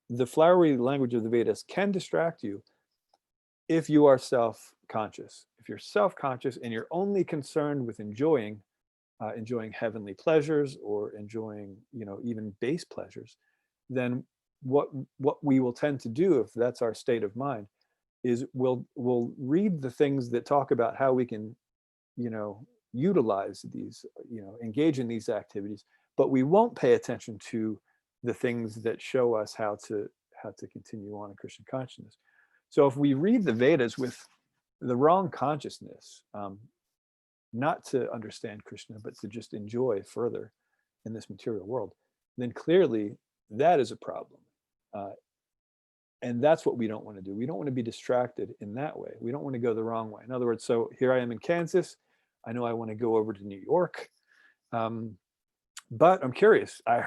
the flowery language of the Vedas can distract you if you are self-conscious. If you're self-conscious and you're only concerned with enjoying heavenly pleasures or enjoying, even base pleasures, then what we will tend to do, if that's our state of mind, is we'll read the things that talk about how we can, utilize these, engage in these activities, but we won't pay attention to the things that show us how to continue on in Krishna consciousness. So if we read the Vedas with the wrong consciousness, not to understand Krishna, but to just enjoy further in this material world, then clearly that is a problem. And that's what we don't want to do. We don't want to be distracted in that way. We don't want to go the wrong way. In other words, so here I am in Kansas. I know I want to go over to New York. But I'm curious. I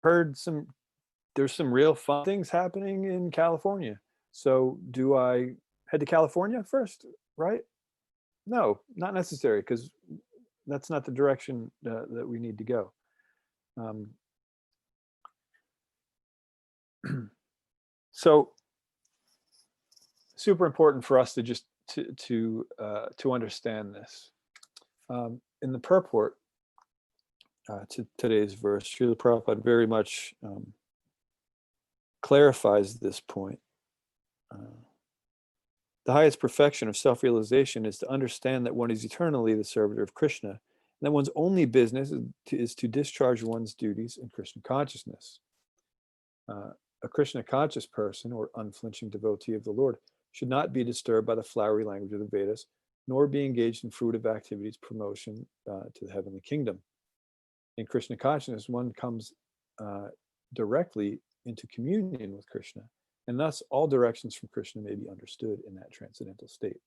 heard there's some real fun things happening in California. So do I head to California first, right? No, not necessary, because that's not the direction that we need to go. So super important for us to just to understand this. In the purport to today's verse, Srila Prabhupada very much clarifies this point. The highest perfection of self-realization is to understand that one is eternally the servitor of Krishna, and that one's only business is to discharge one's duties in Krishna consciousness. A Krishna conscious person or unflinching devotee of the Lord should not be disturbed by the flowery language of the Vedas, nor be engaged in fruitive activities promotion to the heavenly kingdom. In Krishna consciousness, one comes directly into communion with Krishna, and thus all directions from Krishna may be understood in that transcendental state.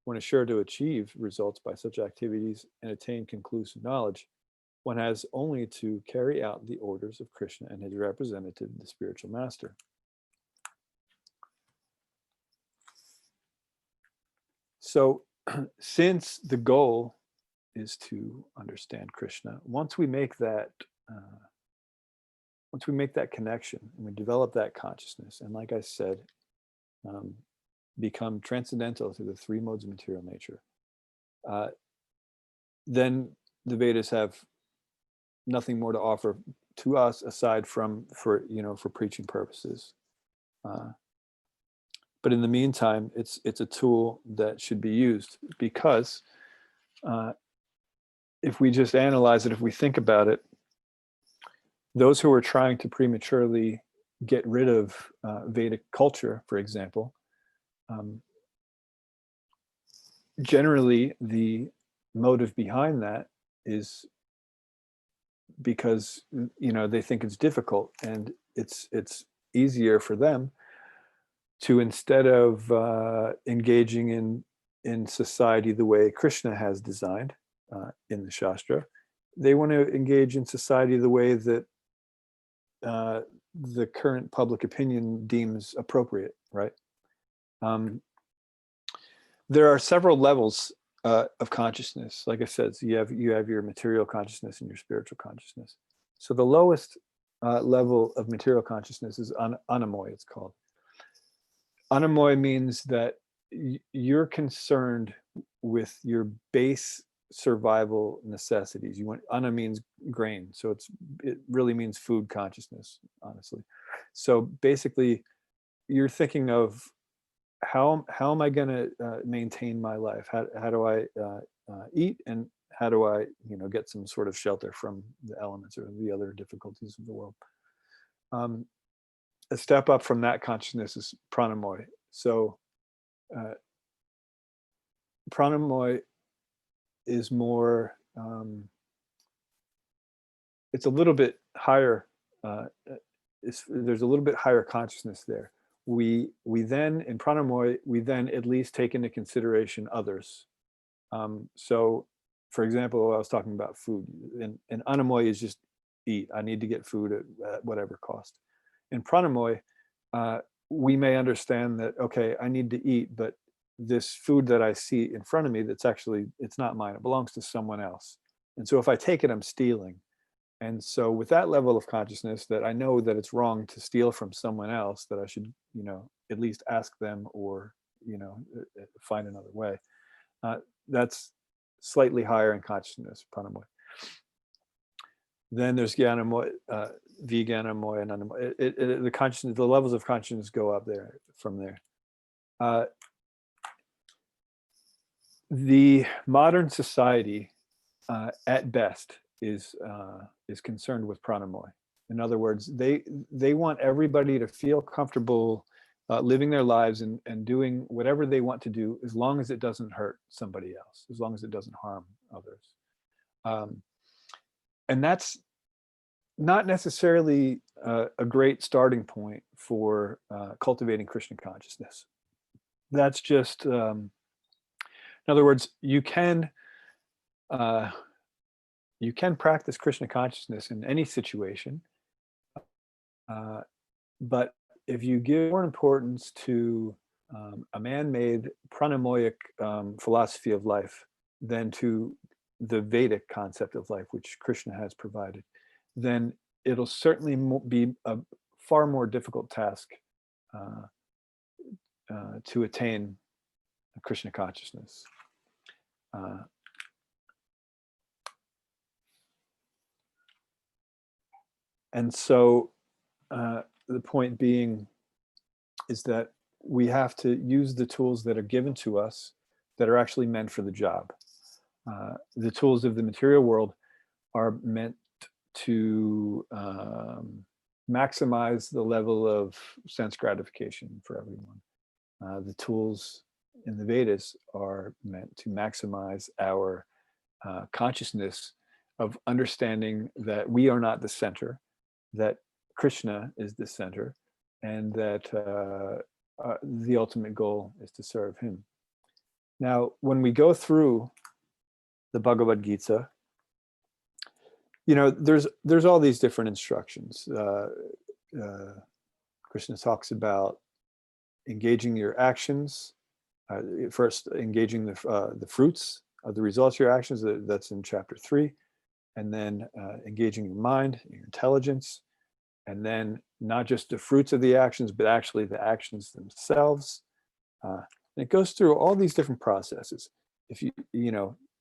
One is sure to achieve results by such activities and attain conclusive knowledge. One has only to carry out the orders of Krishna and his representative, the spiritual master. So, since the goal is to understand Krishna, once we make that connection and we develop that consciousness, and like I said, become transcendental to the three modes of material nature, then the Vedas have nothing more to offer to us aside from for preaching purposes. But in the meantime, it's a tool that should be used, because if we just analyze it, if we think about it, those who are trying to prematurely get rid of Vedic culture, for example, generally the motive behind that is because they think it's difficult, and it's easier for them to, instead of engaging in society the way Krishna has designed in the Shastra, they want to engage in society the way that the current public opinion deems appropriate, right? There are several levels of consciousness. Like I said, so you have your material consciousness and your spiritual consciousness. So the lowest level of material consciousness is anamoy, it's called. Anamoy means that you're concerned with your base survival necessities. Ana means grain, so it really means food consciousness, honestly. So basically, you're thinking of how am I going to maintain my life? How do I eat, and how do I get some sort of shelter from the elements or the other difficulties of the world? A step up from that consciousness is pranamoy. So pranamoy is more, it's a little bit higher, there's a little bit higher consciousness there. We then, in pranamoy, we then at least take into consideration others. So for example, I was talking about food, and anamoy is just eat. I need to get food at whatever cost. In pranamoy, we may understand that, okay, I need to eat, but this food that I see in front of me, it's not mine, it belongs to someone else. And so if I take it, I'm stealing. And so with that level of consciousness, that I know that it's wrong to steal from someone else, that I should, at least ask them, or, find another way. That's slightly higher in consciousness, pranamoy. Then there's gyanamoy, vijnanamoy, and anamoy. The consciousness, the levels of consciousness go up there from there. The modern society, at best, is concerned with pranamoy. In other words, they want everybody to feel comfortable living their lives and doing whatever they want to do, as long as it doesn't hurt somebody else, as long as it doesn't harm others. And that's not necessarily a great starting point for cultivating Krishna consciousness. That's just, in other words, you can practice Krishna consciousness in any situation, but if you give more importance to a man-made pranamoyic philosophy of life than to the Vedic concept of life, which Krishna has provided, then it'll certainly be a far more difficult task to attain Krishna consciousness. And so the point being is that we have to use the tools that are given to us that are actually meant for the job. The tools of the material world are meant to maximize the level of sense gratification for everyone. The tools in the Vedas are meant to maximize our consciousness of understanding that we are not the center, that Krishna is the center, and that the ultimate goal is to serve him. Now, when we go through the Bhagavad Gita, there's all these different instructions. Krishna talks about engaging your actions, first engaging the fruits of the results of your actions, that's in chapter 3, and then engaging your mind, your intelligence, and then not just the fruits of the actions, but actually the actions themselves. And it goes through all these different processes. If you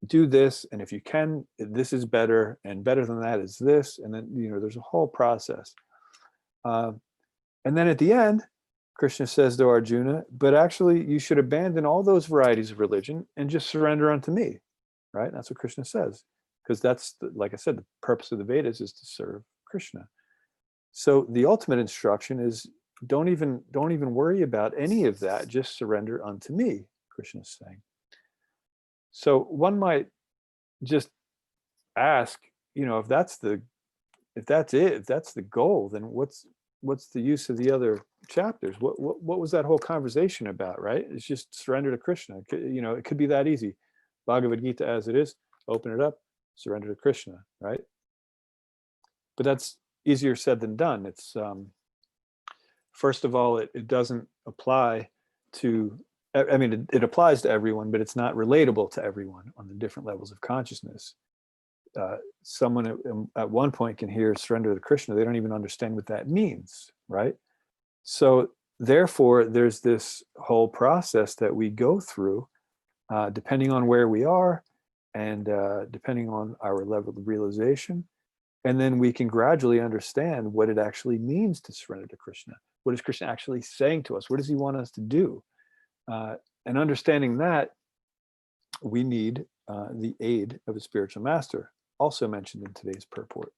do this, and if you can, this is better, and better than that is this, and then there's a whole process. And then at the end, Krishna says to Arjuna, but actually you should abandon all those varieties of religion and just surrender unto me, right? That's what Krishna says, because that's, like I said, the purpose of the Vedas is to serve Krishna. So the ultimate instruction is don't even worry about any of that, just surrender unto me, Krishna is saying. So one might just ask, if that's the goal, then what's the use of the other chapters? What was that whole conversation about, right? It's just surrender to Krishna. It could be that easy. Bhagavad Gita as it is, open it up, surrender to Krishna, right? But that's easier said than done. It's first of all, it doesn't apply to, it applies to everyone, but it's not relatable to everyone on the different levels of consciousness. Someone at one point can hear surrender to Krishna, they don't even understand what that means, right? So therefore, there's this whole process that we go through, depending on where we are and depending on our level of realization. And then we can gradually understand what it actually means to surrender to Krishna. What is Krishna actually saying to us? What does he want us to do? And understanding that, we need the aid of a spiritual master, also mentioned in today's purport.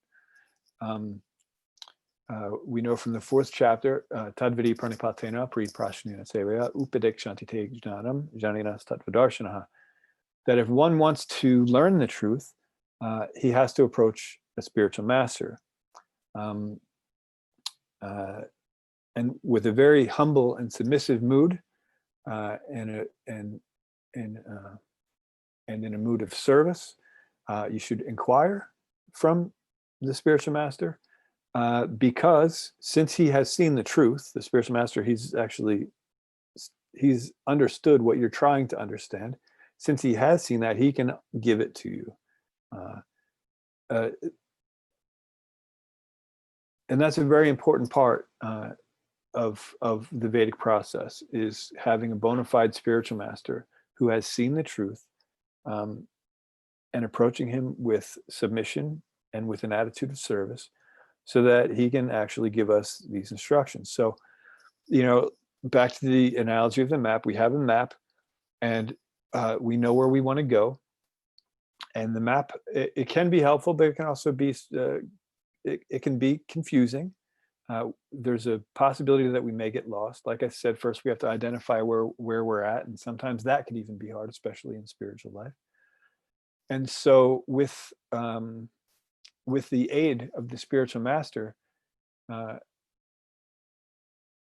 We know from the 4th chapter, Tadvidi pranipatena pri prashnena sevaya upadekshanti te jnanam janinas tatvadarshanaha, that if one wants to learn the truth, he has to approach a spiritual master, and with a very humble and submissive mood, and in a mood of service, you should inquire from the spiritual master, because since he has seen the truth, the spiritual master, he's understood what you're trying to understand. Since he has seen that, he can give it to you. And that's a very important part of the Vedic process, is having a bona fide spiritual master who has seen the truth, and approaching him with submission and with an attitude of service, so that he can actually give us these instructions. So, back to the analogy of the map, we have a map, and we know where we want to go. And the map, it can be helpful, but it can also be, it can be confusing. There's a possibility that we may get lost. Like I said, first we have to identify where we're at, and sometimes that can even be hard, especially in spiritual life. And so with the aid of the spiritual master,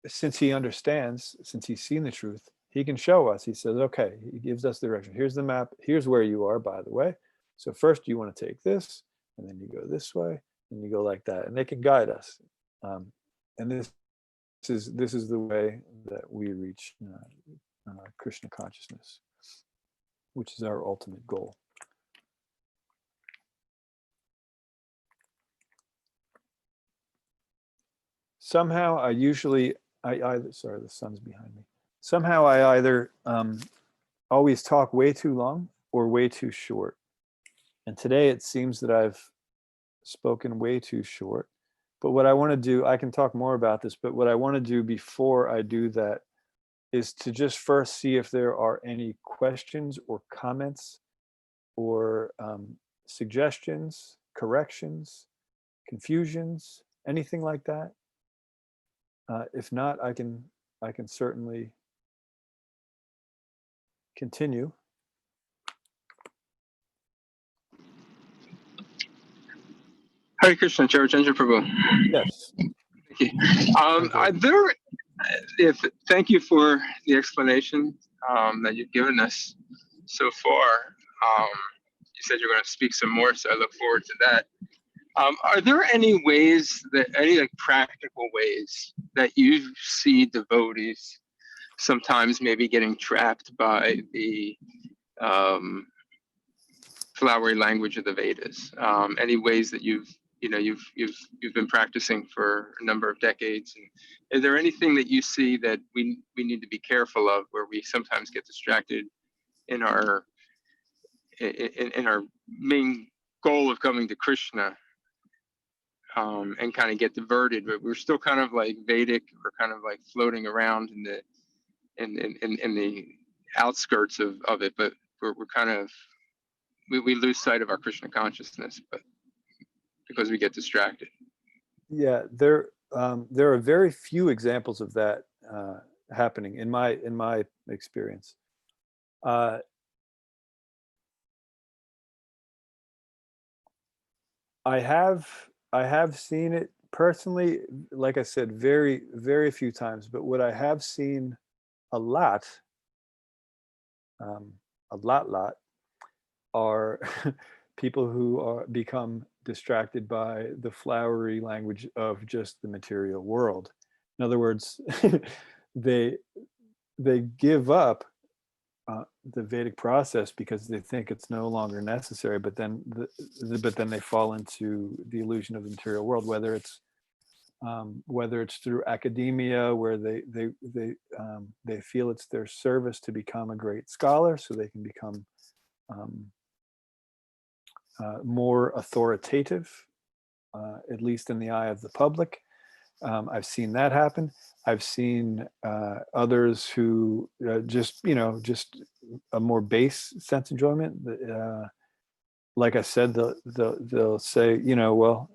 since he understands, since he's seen the truth, he can show us. He says, okay, he gives us the direction. Here's the map. Here's where you are, by the way. So first you want to take this, and then you go this way, and you go like that. And they can guide us. And this is the way that we reach Krishna consciousness, which is our ultimate goal. Somehow I either, sorry, the sun's behind me. Somehow I either always talk way too long or way too short. And today it seems that I've spoken way too short. But what I want to do, I can talk more about this, but what I want to do before I do that is to just first see if there are any questions or comments or suggestions, corrections, confusions, anything like that. If not, I can certainly continue. Hare Krishna, Chaitanya Prabhu. Yes. Thank you. Thank you for the explanation that you've given us so far. You said you're going to speak some more, so I look forward to that. Are there any ways any practical ways that you see devotees sometimes maybe getting trapped by the flowery language of the Vedas? Any ways that you've been practicing for a number of decades? And is there anything that you see that we need to be careful of, where we sometimes get distracted in our main goal of coming to Krishna, and kind of get diverted, but we're still kind of like Vedic, we're kind of like floating around in the outskirts of it, but we're kind of, we lose sight of our Krishna consciousness, but because we get distracted. Yeah, there are very few examples of that happening in my experience. I have seen it personally, like I said, very, very few times, but what I have seen a lot are people who become distracted by the flowery language of just the material world. In other words, they give up the Vedic process because they think it's no longer necessary, but then they fall into the illusion of the material world, whether it's through academia, where they feel it's their service to become a great scholar, so they can become more authoritative, at least in the eye of the public. I've seen that happen. I've seen others who just a more base sense enjoyment. Like I said, they'll say, well,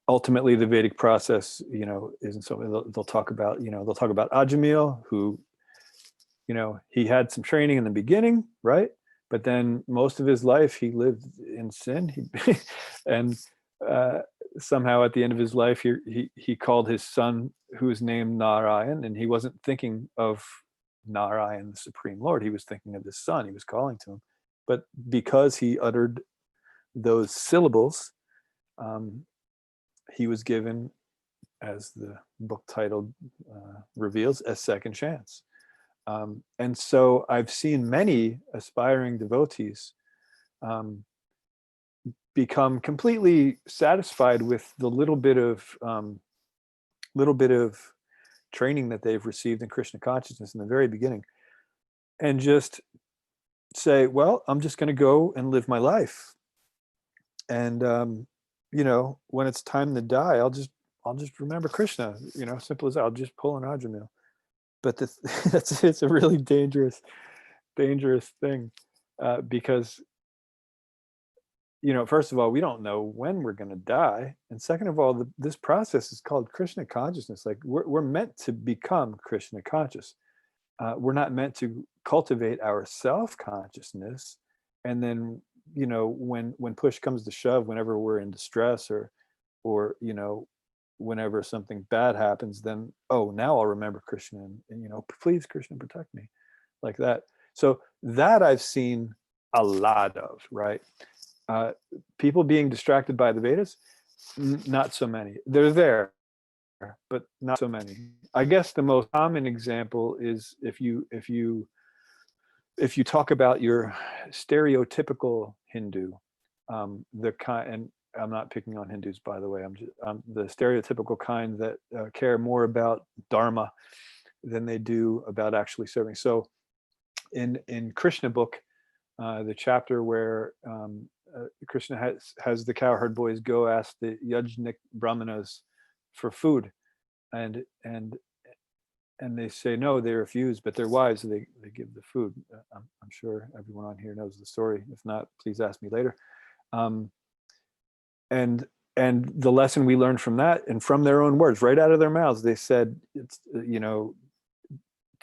ultimately the Vedic process, isn't so. They'll talk about Ajamil, who, he had some training in the beginning, right? But then most of his life he lived in sin. And somehow at the end of his life, he called his son, who was named Narayan, and he wasn't thinking of Narayan, the Supreme Lord. He was thinking of his son. He was calling to him. But because he uttered those syllables, he was given, as the book title reveals, a second chance. And so I've seen many aspiring devotees become completely satisfied with the little bit of training that they've received in Krishna consciousness in the very beginning, and just say, well, I'm just going to go and live my life. And, when it's time to die, I'll just remember Krishna, simple as that. I'll just pull an Ajamil. But it's a really dangerous thing, because, first of all, we don't know when we're going to die. And second of all, this process is called Krishna consciousness. Like we're meant to become Krishna conscious. We're not meant to cultivate our self-consciousness. And then, when push comes to shove, whenever we're in distress or, whenever something bad happens, then, oh, now I'll remember Krishna and please, Krishna, protect me, like that. So that I've seen a lot of, right? People being distracted by the Vedas, not so many. They're there, but not so many. I guess the most common example is if you talk about your stereotypical Hindu, and I'm not picking on Hindus, by the way. I'm the stereotypical kind that care more about dharma than they do about actually serving. So, in Krishna book, the chapter where Krishna has the cowherd boys go ask the yajnik brahmanas for food, and they say no, they refuse, but they're wise, so they give the food. I'm sure everyone on here knows the story. If not, please ask me later. And the lesson we learned from that, and from their own words, right out of their mouths, they said, it's,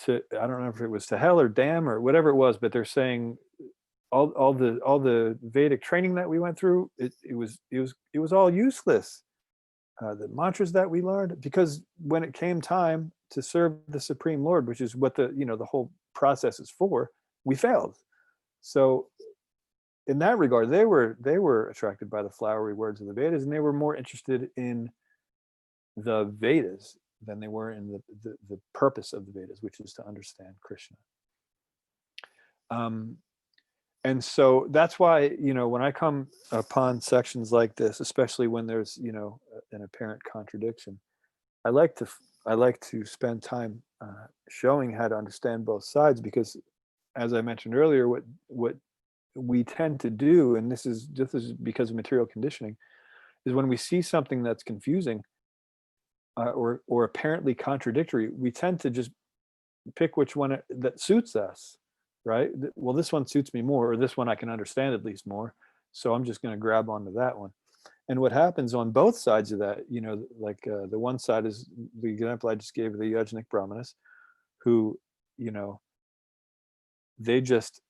to, I don't know if it was to hell or damn or whatever it was, but they're saying all the Vedic training that we went through, it was all useless. The mantras that we learned, because when it came time to serve the Supreme Lord, which is what the whole process is for, we failed. So in that regard, they were attracted by the flowery words of the Vedas, and they were more interested in the Vedas than they were in the purpose of the Vedas, which is to understand Krishna. And so that's why, when I come upon sections like this, especially when there's, an apparent contradiction, I like to spend time showing how to understand both sides, because, as I mentioned earlier, what we tend to do, and this is because of material conditioning, is when we see something that's confusing or apparently contradictory, we tend to just pick which one that suits us, right? Well, this one suits me more, or this one I can understand at least more, so I'm just going to grab onto that one. And what happens on both sides of that, the one side is the example I just gave of the yajnik brahmanas, who, they just,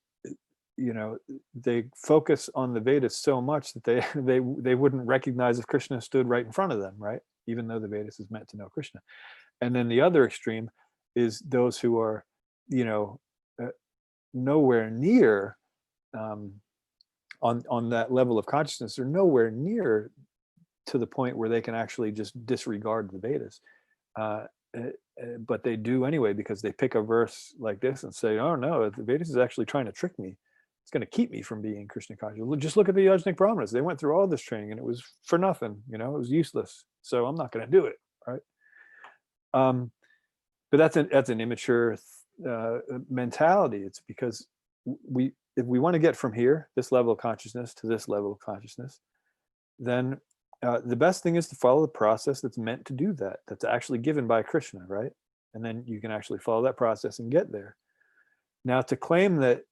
they focus on the Vedas so much that they wouldn't recognize if Krishna stood right in front of them, right? Even though the Vedas is meant to know Krishna. And then the other extreme is those who are, nowhere near on that level of consciousness, or nowhere near to the point where they can actually just disregard the Vedas. But they do anyway, because they pick a verse like this and say, oh no, the Vedas is actually trying to trick me. It's going to keep me from being Krishna conscious. Just look at the Yajnik Brahmanas. They went through all this training and it was for nothing, it was useless. So I'm not going to do it, right? But that's an immature mentality. It's because if we want to get from here, this level of consciousness, to this level of consciousness, then the best thing is to follow the process that's meant to do that, that's actually given by Krishna, right? And then you can actually follow that process and get there. Now, to claim that,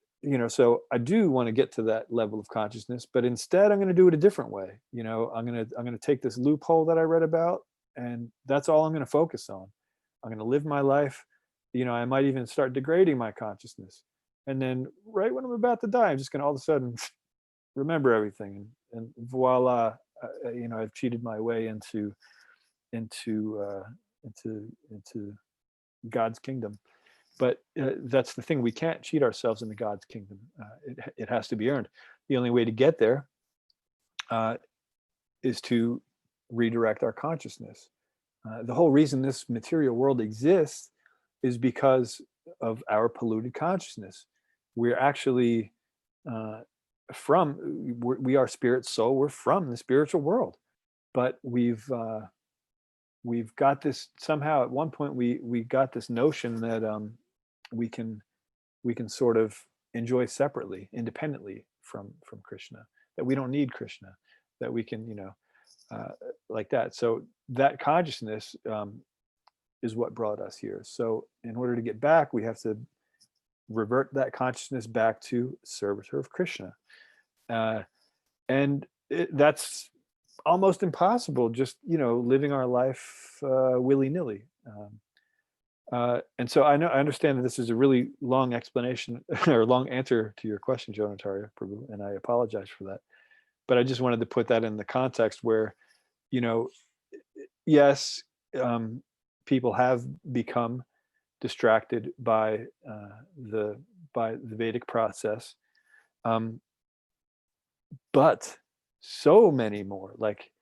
so I do want to get to that level of consciousness, but instead I'm going to do it a different way. I'm going to take this loophole that I read about, and that's all I'm going to focus on. I'm going to live my life. I might even start degrading my consciousness. And then right when I'm about to die, I'm just going to all of a sudden remember everything. And voila, I've cheated my way into God's kingdom. But that's the thing. We can't cheat ourselves into God's kingdom. It has to be earned. The only way to get there is to redirect our consciousness. The whole reason this material world exists is because of our polluted consciousness. We're actually we are spirit soul. We're from the spiritual world, but we've got this somehow. At one point, we got this notion that we can sort of enjoy separately, independently from Krishna. That we don't need Krishna. That we can, like that. So that consciousness is what brought us here. So in order to get back, we have to revert that consciousness back to servitor of Krishna. And that's almost impossible, just, living our life willy-nilly. And so I understand that this is a really long explanation or long answer to your question, Jonatharya Prabhu, and I apologize for that. But I just wanted to put that in the context where, yes, people have become distracted by the Vedic process, but so many more, like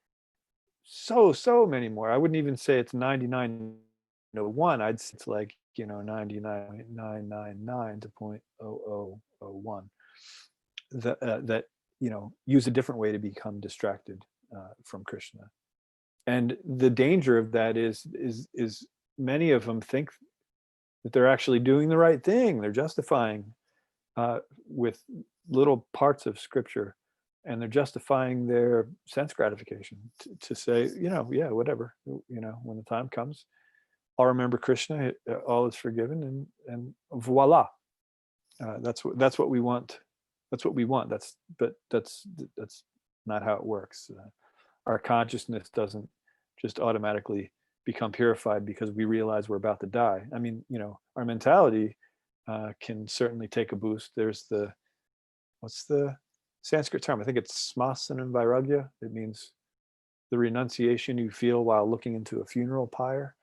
so many more. I wouldn't even say it's 99.01. I'd say it's like 99.999 to 0.0001 that use a different way to become distracted from Krishna. And the danger of that is many of them think that they're actually doing the right thing. They're justifying with little parts of scripture, and they're justifying their sense gratification to say, yeah, whatever, when the time comes, I'll remember Krishna, all is forgiven, and voila. That's what we want. That's what we want. That's not how it works. Our consciousness doesn't just automatically become purified because we realize we're about to die. I mean, our mentality can certainly take a boost. There's what's the Sanskrit term? I think it's smasana vairagya. It means the renunciation you feel while looking into a funeral pyre.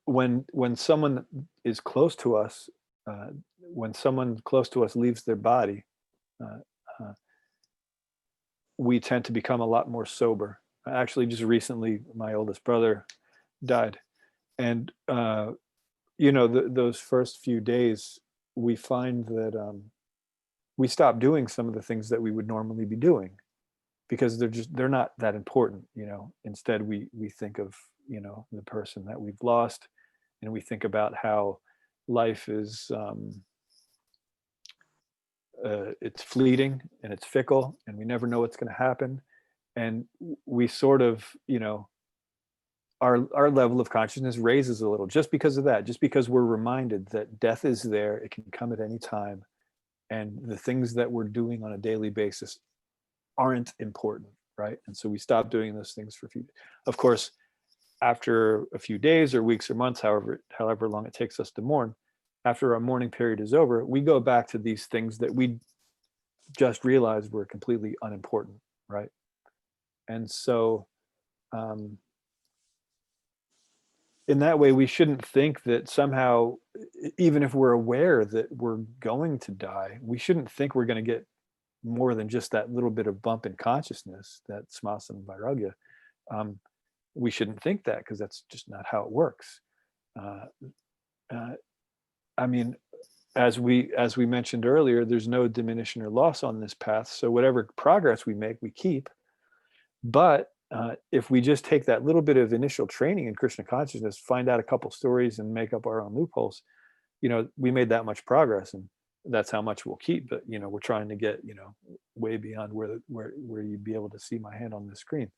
When someone is close to us, when someone close to us leaves their body, we tend to become a lot more sober. Actually, just recently, my oldest brother died, and those first few days, we find that we stop doing some of the things that we would normally be doing because they're not that important. Instead, we think of the person that we've lost, and we think about how life is it's fleeting and it's fickle, and we never know what's going to happen, and we sort of our level of consciousness raises a little just because of that, just because we're reminded that death is there, it can come at any time, and the things that we're doing on a daily basis aren't important, right? And so we stop doing those things for a few. Of course, after a few days or weeks or months, however long it takes us to mourn, after our mourning period is over, we go back to these things that we just realized were completely unimportant, right? And so in that way, we shouldn't think that somehow, even if we're aware that we're going to die, we shouldn't think we're going to get more than just that little bit of bump in consciousness, that smasana vairagya. We shouldn't think that, because that's just not how it works. I mean, as we mentioned earlier, there's no diminution or loss on this path. So whatever progress we make, we keep. But if we just take that little bit of initial training in Krishna consciousness, find out a couple stories and make up our own loopholes, we made that much progress, and that's how much we'll keep. But we're trying to get way beyond where you'd be able to see my hand on the screen.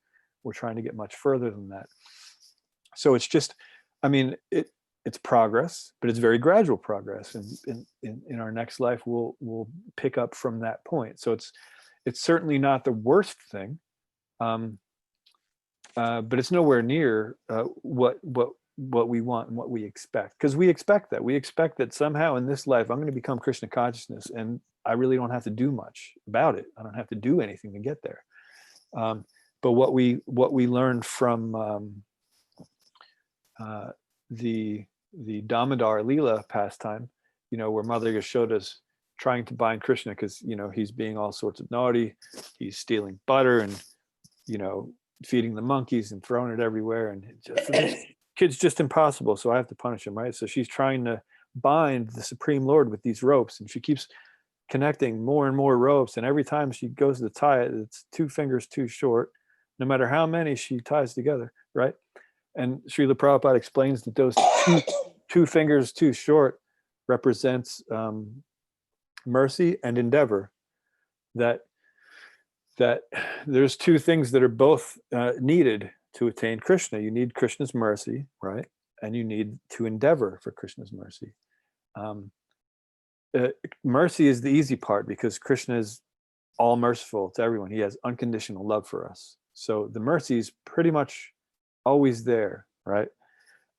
We're trying to get much further than that. So it's just, it's progress, but it's very gradual progress. And in our next life, we'll pick up from that point. So it's certainly not the worst thing, but it's nowhere near what we want and what we expect. Because we expect that somehow in this life I'm going to become Krishna consciousness, and I really don't have to do much about it. I don't have to do anything to get there. But what we learned from the Damodar Leela pastime, where Mother Yashoda's trying to bind Krishna because, he's being all sorts of naughty. He's stealing butter and, feeding the monkeys and throwing it everywhere. And for this kid's just impossible. So I have to punish him, right? So she's trying to bind the Supreme Lord with these ropes, and she keeps connecting more and more ropes. And every time she goes to tie it, it's 2 fingers too short, no matter how many she ties together, right? And Srila Prabhupada explains that those two fingers too short represents mercy and endeavor. That there's 2 things that are both needed to attain Krishna. You need Krishna's mercy, right? And you need to endeavor for Krishna's mercy. Mercy is the easy part because Krishna is all merciful to everyone. He has unconditional love for us. So the mercy is pretty much always there, right?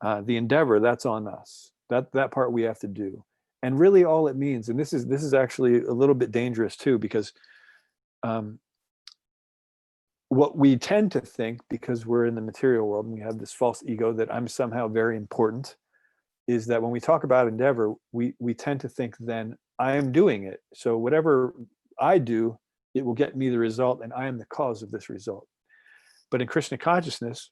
The endeavor, that's on us. That part we have to do. And really all it means, and this is actually a little bit dangerous too, because what we tend to think, because we're in the material world and we have this false ego that I'm somehow very important, is that when we talk about endeavor, we tend to think then I am doing it. So whatever I do, it will get me the result, and I am the cause of this result. But in Krishna consciousness,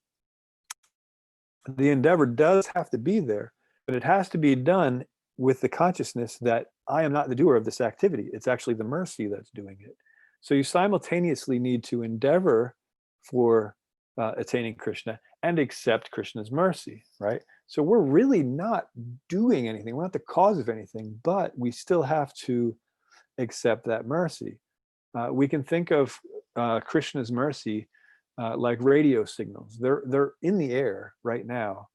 the endeavor does have to be there, but it has to be done with the consciousness that I am not the doer of this activity. It's actually the mercy that's doing it. So you simultaneously need to endeavor for attaining Krishna and accept Krishna's mercy, right? So we're really not doing anything. We're not the cause of anything, but we still have to accept that mercy. We can think of Krishna's mercy like radio signals. They're in the air right now.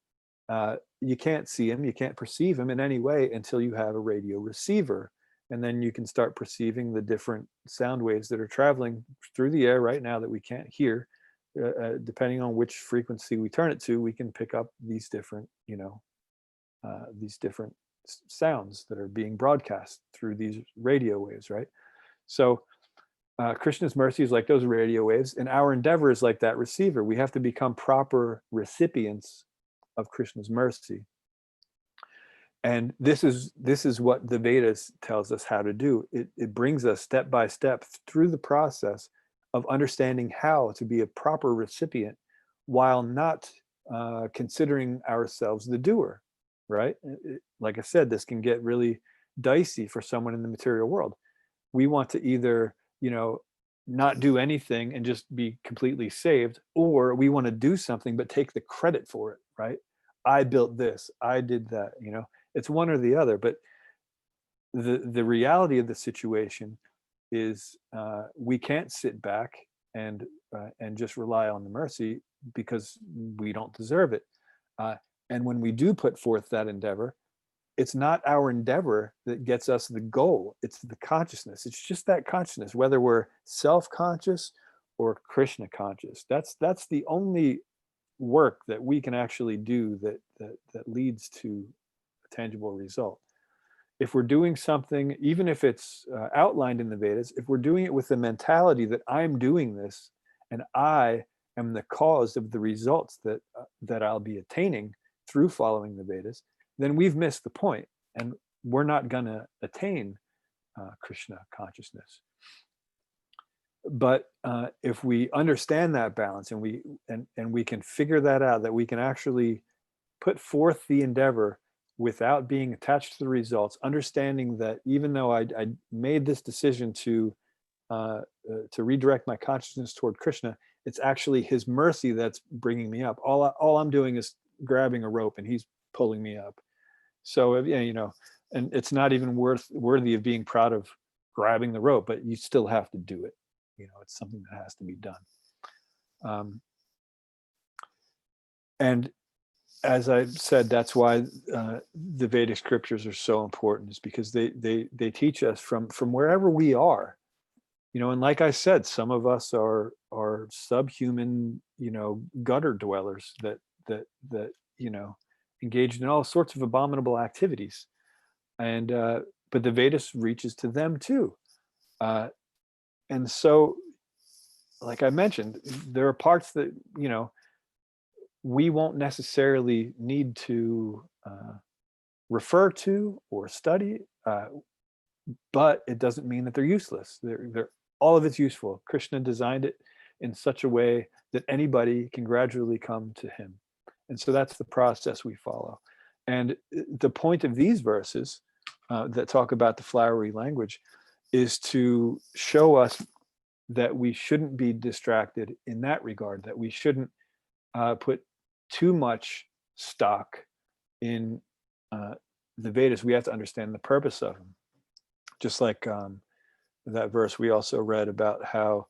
You can't see them, you can't perceive them in any way until you have a radio receiver. And then you can start perceiving the different sound waves that are traveling through the air right now that we can't hear. Depending on which frequency we turn it to, we can pick up these different, sounds that are being broadcast through these radio waves, right? So Krishna's mercy is like those radio waves, and our endeavor is like that receiver. We have to become proper recipients of Krishna's mercy. And this is what the Vedas tells us how to do. It brings us step by step through the process of understanding how to be a proper recipient while not considering ourselves the doer, right? Like I said, this can get really dicey for someone in the material world. We want to either, not do anything and just be completely saved, or we want to do something but take the credit for it, right? I built this, I did that, it's one or the other. But the reality of the situation is we can't sit back and just rely on the mercy because we don't deserve it. And when we do put forth that endeavor, it's not our endeavor that gets us the goal. It's the consciousness. It's just that consciousness, whether we're self-conscious or Krishna conscious. That's the only work that we can actually do that leads to a tangible result. If we're doing something, even if it's outlined in the Vedas, if we're doing it with the mentality that I'm doing this and I am the cause of the results that I'll be attaining through following the Vedas, then we've missed the point, and we're not going to attain Krishna consciousness. But if we understand that balance and we can figure that out, that we can actually put forth the endeavor without being attached to the results, understanding that even though I made this decision to redirect my consciousness toward Krishna, it's actually his mercy that's bringing me up. All I'm doing is grabbing a rope and he's pulling me up. So, and it's not even worthy of being proud of grabbing the rope, but you still have to do it. It's something that has to be done. And as I said, that's why the Vedic scriptures are so important, is because they teach us from wherever we are. And like I said, some of us are subhuman, gutter dwellers that engaged in all sorts of abominable activities, and but the Vedas reaches to them too, and so, like I mentioned, there are parts that we won't necessarily need to refer to or study, but it doesn't mean that they're useless. They're all of it's useful. Krishna designed it in such a way that anybody can gradually come to him. And so that's the process we follow. And the point of these verses that talk about the flowery language is to show us that we shouldn't be distracted in that regard, that we shouldn't put too much stock in the Vedas. We have to understand the purpose of them. Just like that verse we also read about how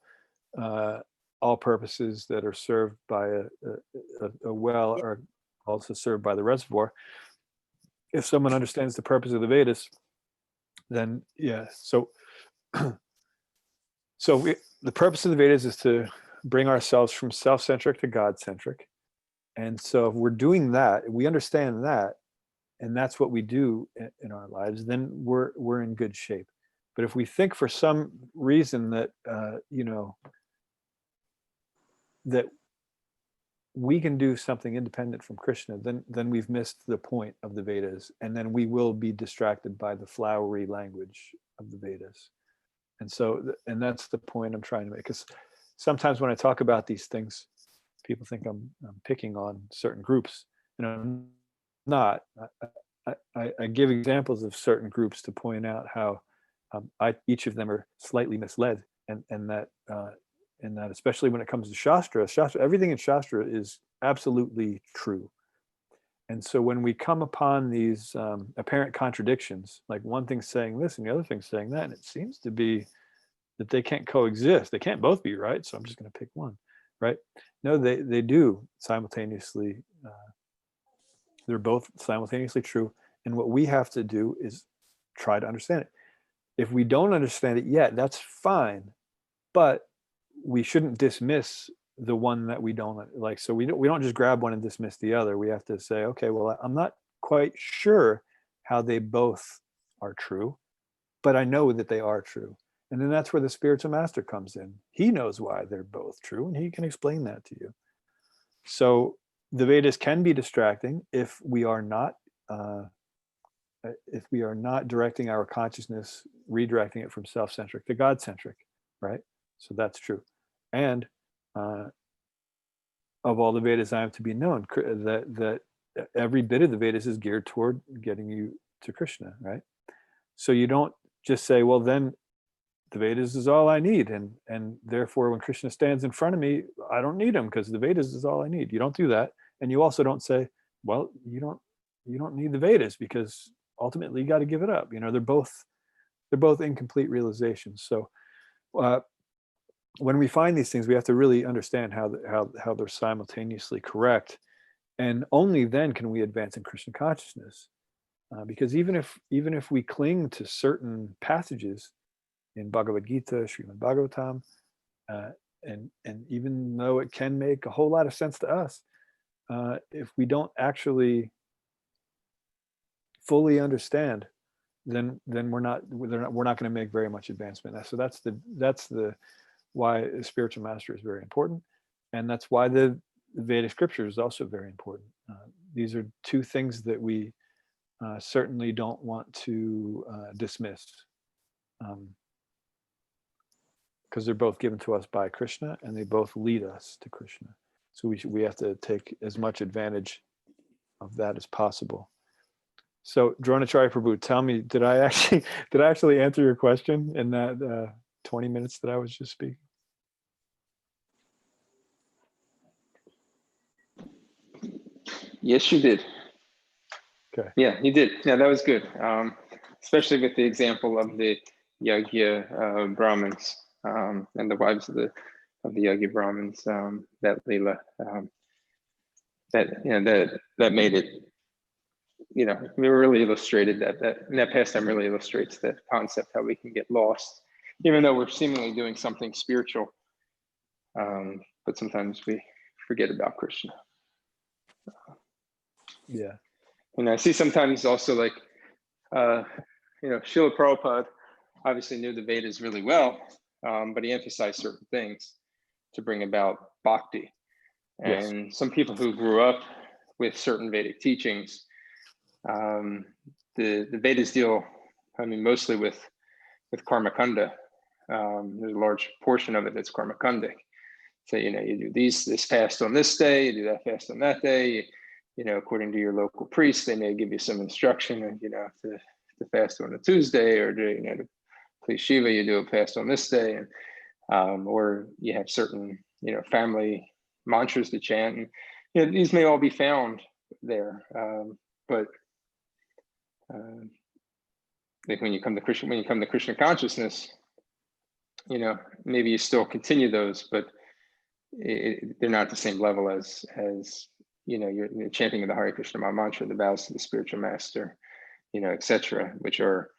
all purposes that are served by a well are also served by the reservoir. If someone understands the purpose of the Vedas, then yeah. So the purpose of the Vedas is to bring ourselves from self-centric to God-centric. And so if we're doing that, we understand that, and that's what we do in our lives, then we're in good shape. But if we think for some reason that that we can do something independent from Krishna, then we've missed the point of the Vedas, and then we will be distracted by the flowery language of the Vedas. And so, and that's the point I'm trying to make. Because sometimes when I talk about these things, people think I'm picking on certain groups, and I'm not. I give examples of certain groups to point out how each of them are slightly misled, and that especially when it comes to Shastra, everything in Shastra is absolutely true. And so when we come upon these apparent contradictions, like one thing's saying this and the other thing's saying that, and it seems to be that they can't coexist. They can't both be right. So I'm just going to pick one, right? No, they do simultaneously. They're both simultaneously true. And what we have to do is try to understand it. If we don't understand it yet, that's fine. But we shouldn't dismiss the one that we don't like. So we don't just grab one and dismiss the other. We have to say, okay, well, I'm not quite sure how they both are true, but I know that they are true. And then that's where the spiritual master comes in. He knows why they're both true, and he can explain that to you. So the Vedas can be distracting if we are not directing our consciousness, redirecting it from self-centric to God-centric, right? So that's true. And of all the Vedas, I have to be known that every bit of the Vedas is geared toward getting you to Krishna, right? So you don't just say, well, then the Vedas is all I need, and therefore when Krishna stands in front of me, I don't need him because the Vedas is all I need. You don't do that. And you also don't say, well, you don't need the Vedas because ultimately you got to give it up. They're both incomplete realizations. So when we find these things, we have to really understand how they're simultaneously correct, and only then can we advance in Krishna consciousness. Because even if we cling to certain passages in Bhagavad Gita, Srimad Bhagavatam, and even though it can make a whole lot of sense to us, if we don't actually fully understand, then we're not going to make very much advancement. So that's the why a spiritual master is very important, and that's why the Vedic scripture is also very important. These are two things that we certainly don't want to dismiss, because they're both given to us by Krishna, and they both lead us to Krishna. So we have to take as much advantage of that as possible. So Dronacharya Prabhu, tell me, did I actually answer your question in that 20 minutes that I was just speaking? Yes, you did. Okay. Yeah, you did. Yeah, that was good. Especially with the example of the Yagya Brahmins and the wives of the Yagya Brahmins. That Leela, that made it. We really illustrated that in that pastime really illustrates that concept, how we can get lost, even though we're seemingly doing something spiritual. But sometimes we forget about Krishna. Yeah. And I see sometimes also like, Srila Prabhupada obviously knew the Vedas really well, but he emphasized certain things to bring about bhakti. And some people who grew up with certain Vedic teachings, the Vedas deal, I mean, mostly with karma kanda. There's a large portion of it that's karma kandic. So, you do this fast on this day, you do that fast on that day. According to your local priest, they may give you some instruction, and to fast on a Tuesday, or to please Shiva, you do a fast on this day, and or you have certain family mantras to chant, and these may all be found there, but like when you come to Krishna consciousness, maybe you still continue those, but they're not the same level as you're chanting of the Hare Krishna mantra, the vows to the spiritual master, etc., which are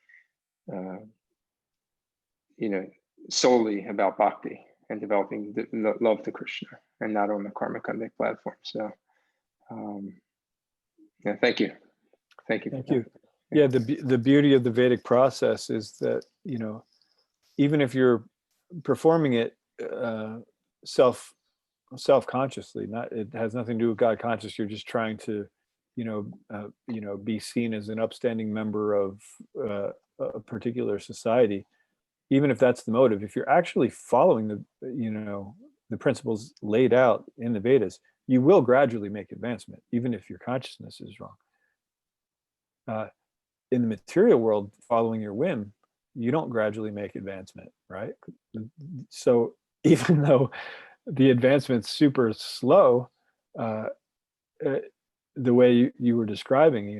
solely about bhakti and developing the love to Krishna, and not on the karma kandic platform. So thank you. Thank you. Yeah, the beauty of the Vedic process is that even if you're performing it self-consciously, it has nothing to do with God conscious. You're just trying to be seen as an upstanding member of a particular society. Even if that's the motive, if you're actually following the principles laid out in the Vedas, you will gradually make advancement, even if your consciousness is wrong. In the material world, following your whim, you don't gradually make advancement, right? So even though the advancement's super slow, the way you were describing,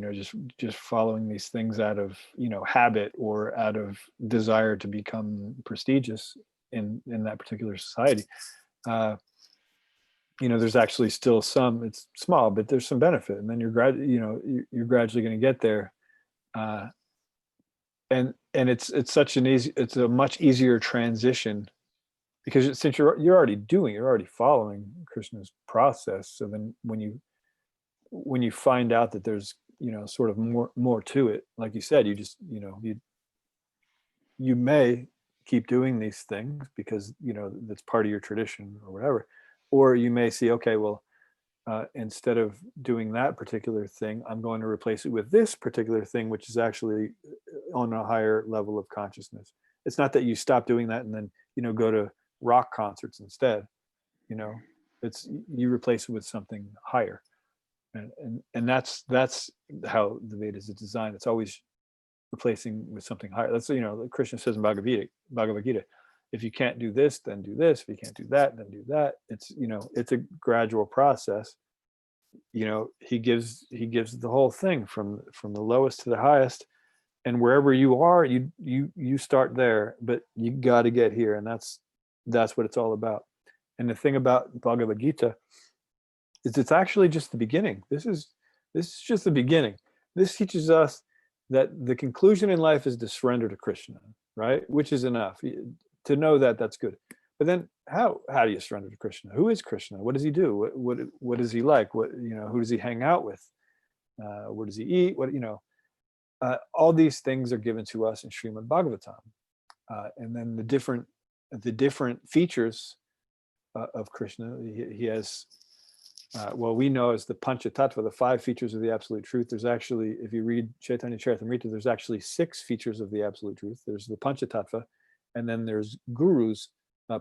just following these things out of habit, or out of desire to become prestigious in that particular society, there's actually still some, it's small, but there's some benefit, and then you're gradually going to get there, and it's a much easier transition, because since you're already following Krishna's process. So then when you find out that there's sort of more to it, like you said, you may keep doing these things because that's part of your tradition or whatever, or you may see, okay, well, instead of doing that particular thing, I'm going to replace it with this particular thing, which is actually on a higher level of consciousness. It's not that you stop doing that and then go to rock concerts instead. It's you replace it with something higher. And that's how the Vedas is designed. It's always replacing with something higher. That's Krishna says in Bhagavad Gita, if you can't do this, then do this. If you can't do that, then do that. It's it's a gradual process. He gives the whole thing from the lowest to the highest, and wherever you are, you start there, but you got to get here, and that's what it's all about. And the thing about Bhagavad Gita is it's actually just the beginning. This is just the beginning. This teaches us that the conclusion in life is to surrender to Krishna, right? Which is enough. To know that, that's good. But then how do you surrender to Krishna? Who is Krishna? What does he do? What is he like? Who does he hang out with? Where does he eat? All these things are given to us in Srimad Bhagavatam. And then the different features of Krishna, he has we know as the Pancha Tattva, the 5 features of the absolute truth. There's actually, if you read Chaitanya Charitamrita, there's actually 6 features of the absolute truth. There's the Pancha Tattva, and then there's gurus,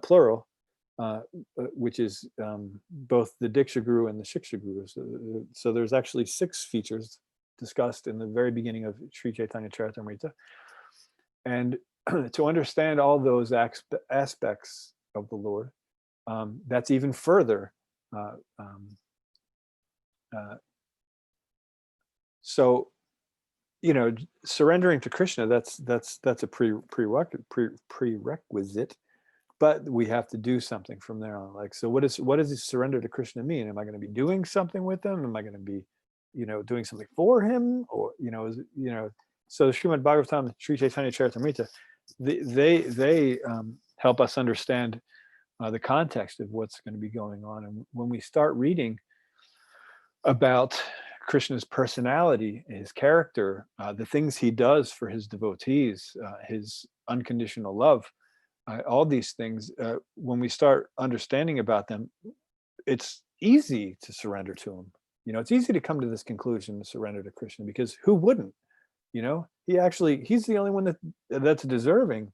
plural, which is both the Diksha Guru and the Shiksha Guru. So there's actually 6 features discussed in the very beginning of Sri Chaitanya Charitamrita. And to understand all those aspects of the Lord, that's even further. So, surrendering to Krishna, that's a prerequisite, but we have to do something from there on. Like, so what does surrender to Krishna mean? Am I going to be doing something with him? Am I going to be, doing something for him? Or, so Srimad Bhagavatam, Sri Chaitanya Charitamrita, they help us understand the context of what's going to be going on. And when we start reading about Krishna's personality, his character, the things he does for his devotees, his unconditional love, all these things, when we start understanding about them, it's easy to surrender to him. You know, it's easy to come to this conclusion to surrender to Krishna, because who wouldn't? You know, he's the only one that's deserving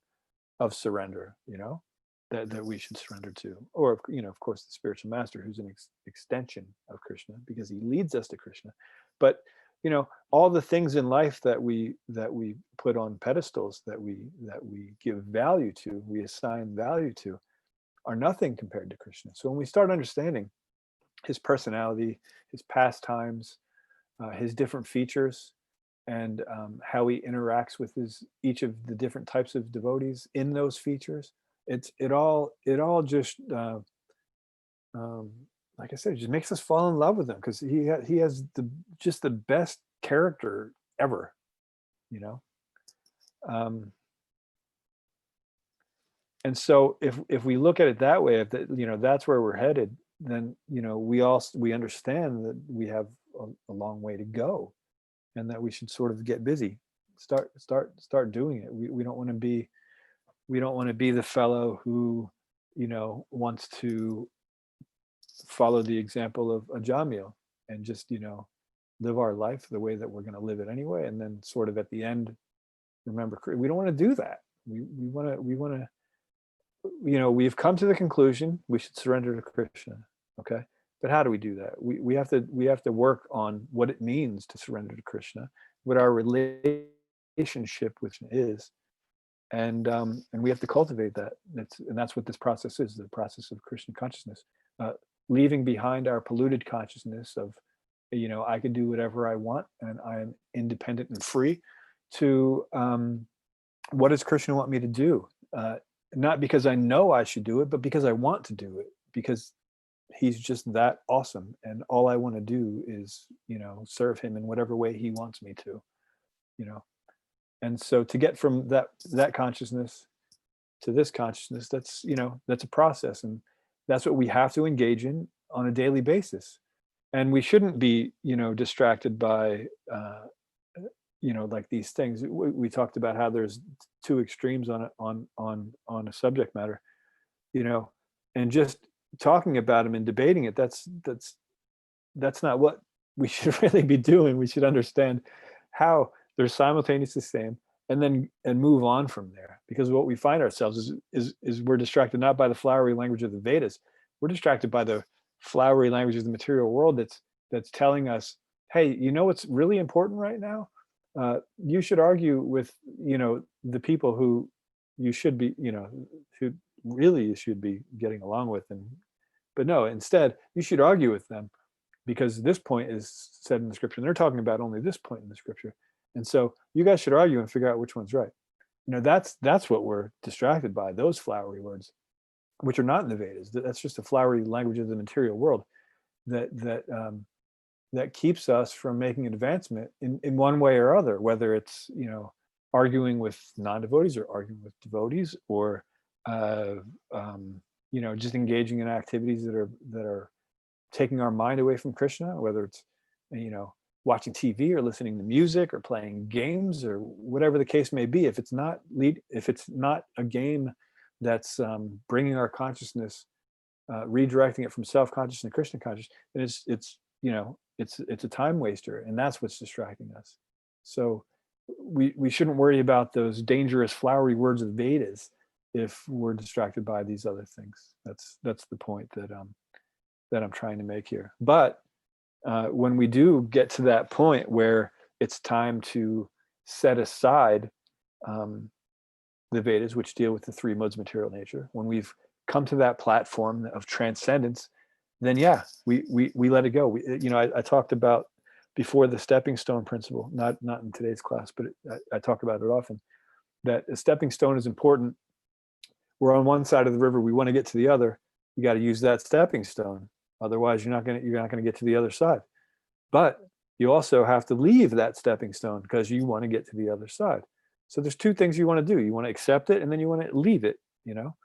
of surrender, you know, that we should surrender to. Or, you know, of course, the spiritual master, who's an extension of Krishna, because he leads us to Krishna. But, you know, all the things in life that we put on pedestals, that we give value to, we assign value to, are nothing compared to Krishna. So when we start understanding his personality, his pastimes, his different features, and how he interacts with each of the different types of devotees in those features, it all just like I said, it just makes us fall in love with him, because he has just the best character ever, you know. And so if we look at it that way, if you know, that's where we're headed, then, you know, we understand that we have a long way to go, and that we should sort of get busy, start doing it. We don't want to be the fellow who, you know, wants to follow the example of Ajamil and just, you know, live our life the way that we're going to live it anyway, and then sort of at the end remember. We don't want to do that. We want to, you know, we've come to the conclusion we should surrender to Krishna. Okay, but how do we do that? We have to work on what it means to surrender to Krishna, what our relationship with him is, and we have to cultivate that. That's what this process is, the process of Krishna consciousness, leaving behind our polluted consciousness of, you know, I can do whatever I want and I am independent and free, to what does Krishna want me to do? Not because I know I should do it, but because I want to do it, because he's just that awesome, and all I want to do is, you know, serve him in whatever way he wants me to, you know. And so to get from that consciousness to this consciousness, that's, you know, that's a process, and that's what we have to engage in on a daily basis. And we shouldn't be, you know, distracted by you know, like these things. We talked about how there's two extremes on a subject matter, you know, and just talking about them and debating it, that's not what we should really be doing. We should understand how they're simultaneously the same, and move on from there. Because what we find ourselves is we're distracted not by the flowery language of the Vedas. We're distracted by the flowery language of the material world that's telling us, hey, you know what's really important right now? You should argue with, you know, the people who you should be, you know, who really you should be getting along with, but no, instead you should argue with them, because this point is said in the scripture, and they're talking about only this point in the scripture, and so you guys should argue and figure out which one's right. You know, that's what we're distracted by, those flowery words, which are not in the Vedas. That's just a flowery language of the material world that keeps us from making an advancement in one way or other, whether it's, you know, arguing with non-devotees or arguing with devotees, or you know, just engaging in activities that are taking our mind away from Krishna, whether it's, you know, watching TV or listening to music or playing games or whatever the case may be. If it's not a game that's bringing our consciousness, redirecting it from self-conscious to Krishna conscious, then it's you know, it's a time waster, and that's what's distracting us. So we shouldn't worry about those dangerous flowery words of Vedas if we're distracted by these other things. That's the point that I'm trying to make here. But when we do get to that point where it's time to set aside the Vedas, which deal with the three modes of material nature, when we've come to that platform of transcendence, then yeah, we let it go. You know, I talked about before the stepping stone principle, not in today's class, but I talk about it often, that a stepping stone is important. We're on one side of the river, we want to get to the other. You got to use that stepping stone. Otherwise, you're not going to get to the other side. But you also have to leave that stepping stone because you want to get to the other side. So there's two things you want to do. You want to accept it, and then you want to leave it. You know,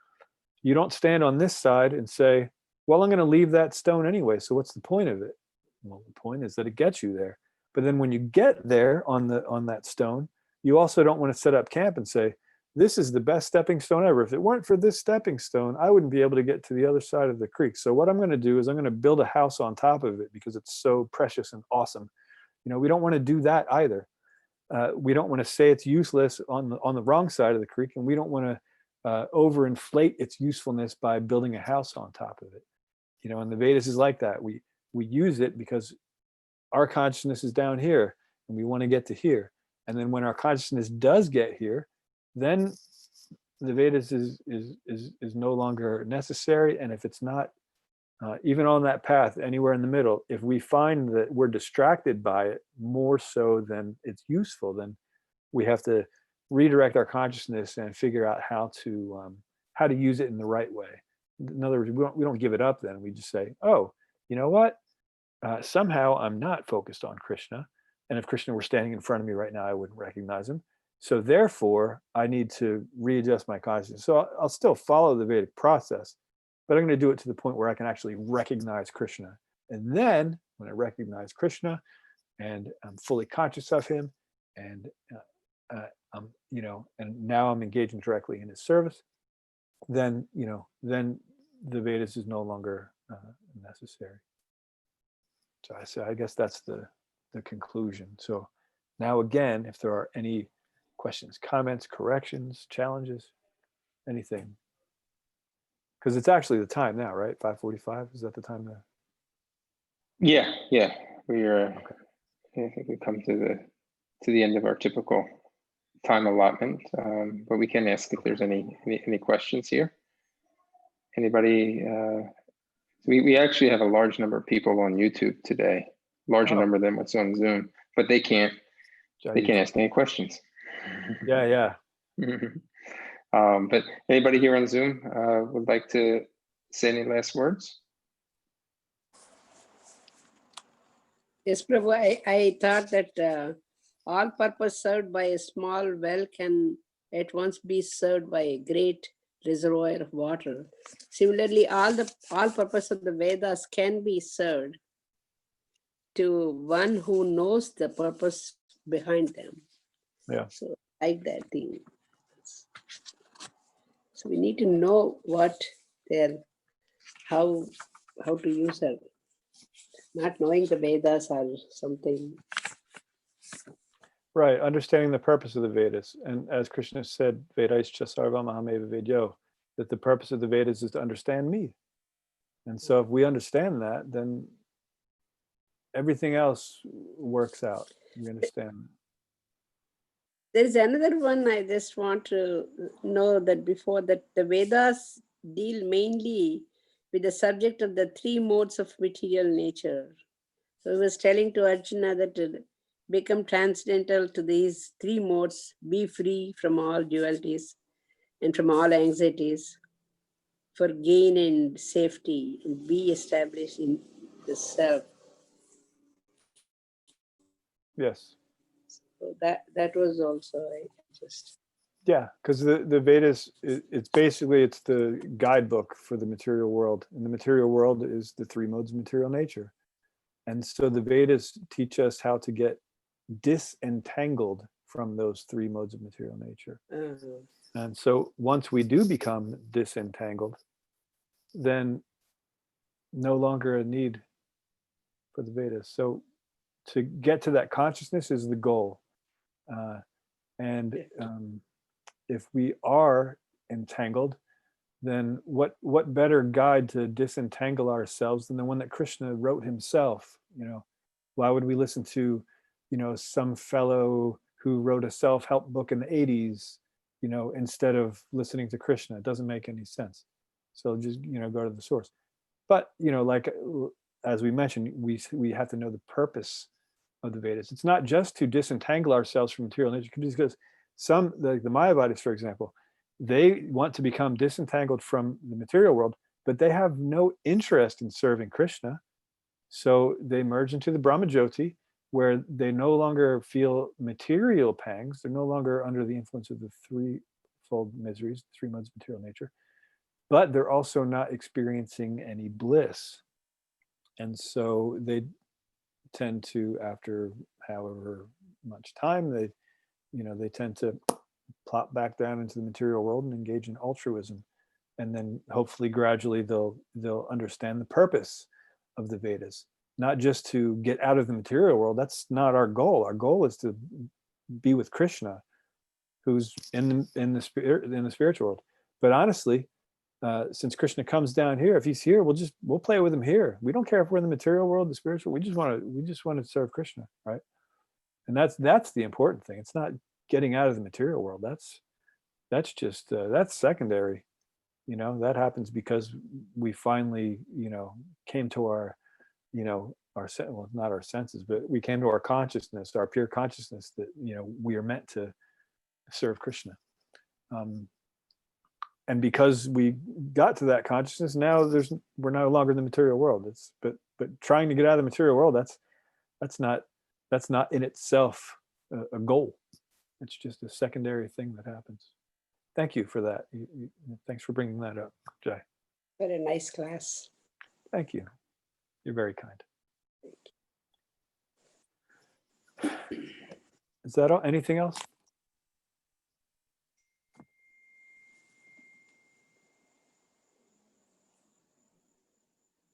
you don't stand on this side and say, well, I'm going to leave that stone anyway, so what's the point of it? Well, the point is that it gets you there. But then when you get there on that stone, you also don't want to set up camp and say, this is the best stepping stone ever. If it weren't for this stepping stone, I wouldn't be able to get to the other side of the creek. So what I'm going to do is I'm going to build a house on top of it because it's so precious and awesome. We don't want to do that either. We don't want to say it's useless on the wrong side of the creek, and we don't want to overinflate its usefulness by building a house on top of it. And the Vedas is like that. We use it because our consciousness is down here and we want to get to here. And then when our consciousness does get here, then the Vedas is no longer necessary. And if it's not, even on that path, anywhere in the middle, if we find that we're distracted by it more so than it's useful, then we have to redirect our consciousness and figure out how to use it in the right way. In other words, we don't give it up then. We just say, oh, you know what? Somehow I'm not focused on Krishna. And if Krishna were standing in front of me right now, I wouldn't recognize him. So therefore, I need to readjust my consciousness. So I'll still follow the Vedic process, but I'm going to do it to the point where I can actually recognize Krishna. And then when I recognize Krishna and I'm fully conscious of him, and and now I'm engaging directly in his service, then the Vedas is no longer necessary. So I guess that's the conclusion. So now again, if there are any questions, comments, corrections, challenges, anything, because it's actually the time now, right? 5:45. Is that the time now? Yeah. We are. Okay. I think we come to the end of our typical time allotment, but we can ask if there's any questions here. Anybody? We actually have a large number of people on YouTube today, larger number than what's on Zoom, but they can't ask any questions. Yeah. But anybody here on Zoom would like to say any last words? Yes, Prabhu, I thought that all purpose served by a small well can at once be served by a great reservoir of water. Similarly, all purpose of the Vedas can be served to one who knows the purpose behind them. Yeah. So I like that thing. So we need to know what how to use it. Not knowing the Vedas or something. Right, understanding the purpose of the Vedas. And as Krishna said, Vedaischa sarvam ahameva vedyo, that the purpose of the Vedas is to understand me. And so if we understand that, then everything else works out. We understand. There's another one I just want to know that before that the Vedas deal mainly with the subject of the three modes of material nature. So he was telling to Arjuna that to become transcendental to these three modes, be free from all dualities and from all anxieties, for gain and safety, and be established in the self. Yes. So that was also I just. Yeah, because the Vedas, it's the guidebook for the material world. And the material world is the three modes of material nature. And so the Vedas teach us how to get disentangled from those three modes of material nature. And so once we do become disentangled, then no longer a need for the Vedas. So to get to that consciousness is the goal. If we are entangled, then what better guide to disentangle ourselves than the one that Krishna wrote himself? Why would we listen to, some fellow who wrote a self-help book in the 80s, instead of listening to Krishna? It doesn't make any sense. So just, go to the source. But, like, as we mentioned, we have to know the purpose of the Vedas. It's not just to disentangle ourselves from material nature, because some, like the Mayavadis, for example, they want to become disentangled from the material world, but they have no interest in serving Krishna. So they merge into the Brahmajyoti, where they no longer feel material pangs. They're no longer under the influence of the threefold miseries, the three modes of material nature, but they're also not experiencing any bliss. And so they tend to, after however much time, they tend to plop back down into the material world and engage in altruism. And then hopefully gradually they'll understand the purpose of the Vedas, not just to get out of the material world. That's not our goal. Our goal is to be with Krishna, who's in the spiritual world. But honestly, since Krishna comes down here, if he's here, we'll play with him here. We don't care if we're in the material world, the spiritual. We just want to serve Krishna, right? And that's the important thing. It's not getting out of the material world. That's just that's secondary. You know, that happens because we finally, you know, came to our, you know, well, not our senses, but we came to our consciousness, our pure consciousness that, you know, we are meant to serve Krishna. And because we got to that consciousness, now we're no longer in the material world. But trying to get out of the material world, that's not in itself a goal. It's just a secondary thing that happens. Thank you for that. Thanks for bringing that up, Jai. Very nice class. Thank you. You're very kind. Is that all? Anything else?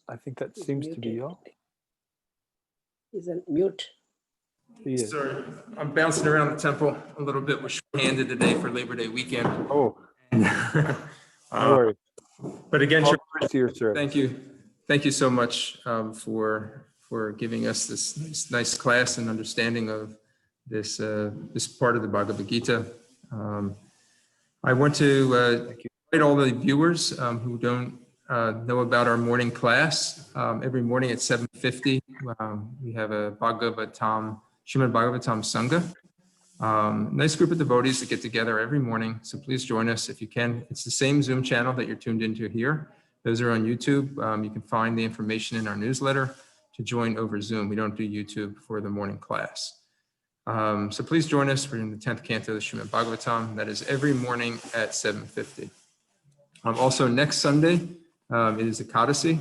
I think that He's seems to be muted. all. He's on mute. He is. Sorry, I'm bouncing around the temple a little bit. We're short-handed today for Labor Day weekend. Oh, no worries. But again, All praise to your service. thank you. Thank you so much for giving us this nice class and understanding of this part of the Bhagavad Gita. I want to invite all the viewers who don't know about our morning class. Every morning at 7:50, we have a Srimad Bhagavatam Sangha. Nice group of devotees that get together every morning. So please join us if you can. It's the same Zoom channel that you're tuned into here. Those are on YouTube. You can find the information in our newsletter to join over Zoom. We don't do YouTube for the morning class. So please join us. We're in the 10th canto of the Srimad Bhagavatam. That is every morning at 7:50. Also next Sunday, it is Ekadasi.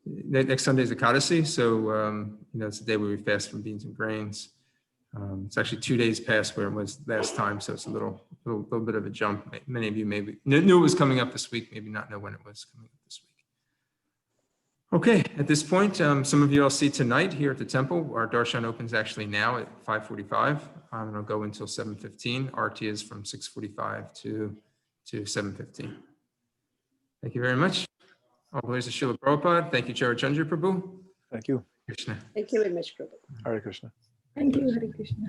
Next Sunday is Ekadasi, so it's the day where we fast from beans and grains. It's actually 2 days past where it was last time, so it's a little bit of a jump. Many of you maybe knew it was coming up this week, maybe not know when it was coming up this week. Okay, at this point, some of you I'll see tonight here at the temple. Our darshan opens actually now at 5:45, and it'll go until 7:15. Arti is from 6:45 to 7:15. Thank you very much. All glories to Srila Prabhupada. Thank you, Charachandra Prabhu. Thank you. Krishna. Thank you very much, Prabhu. Hare Krishna. Thank you, Hare Krishna.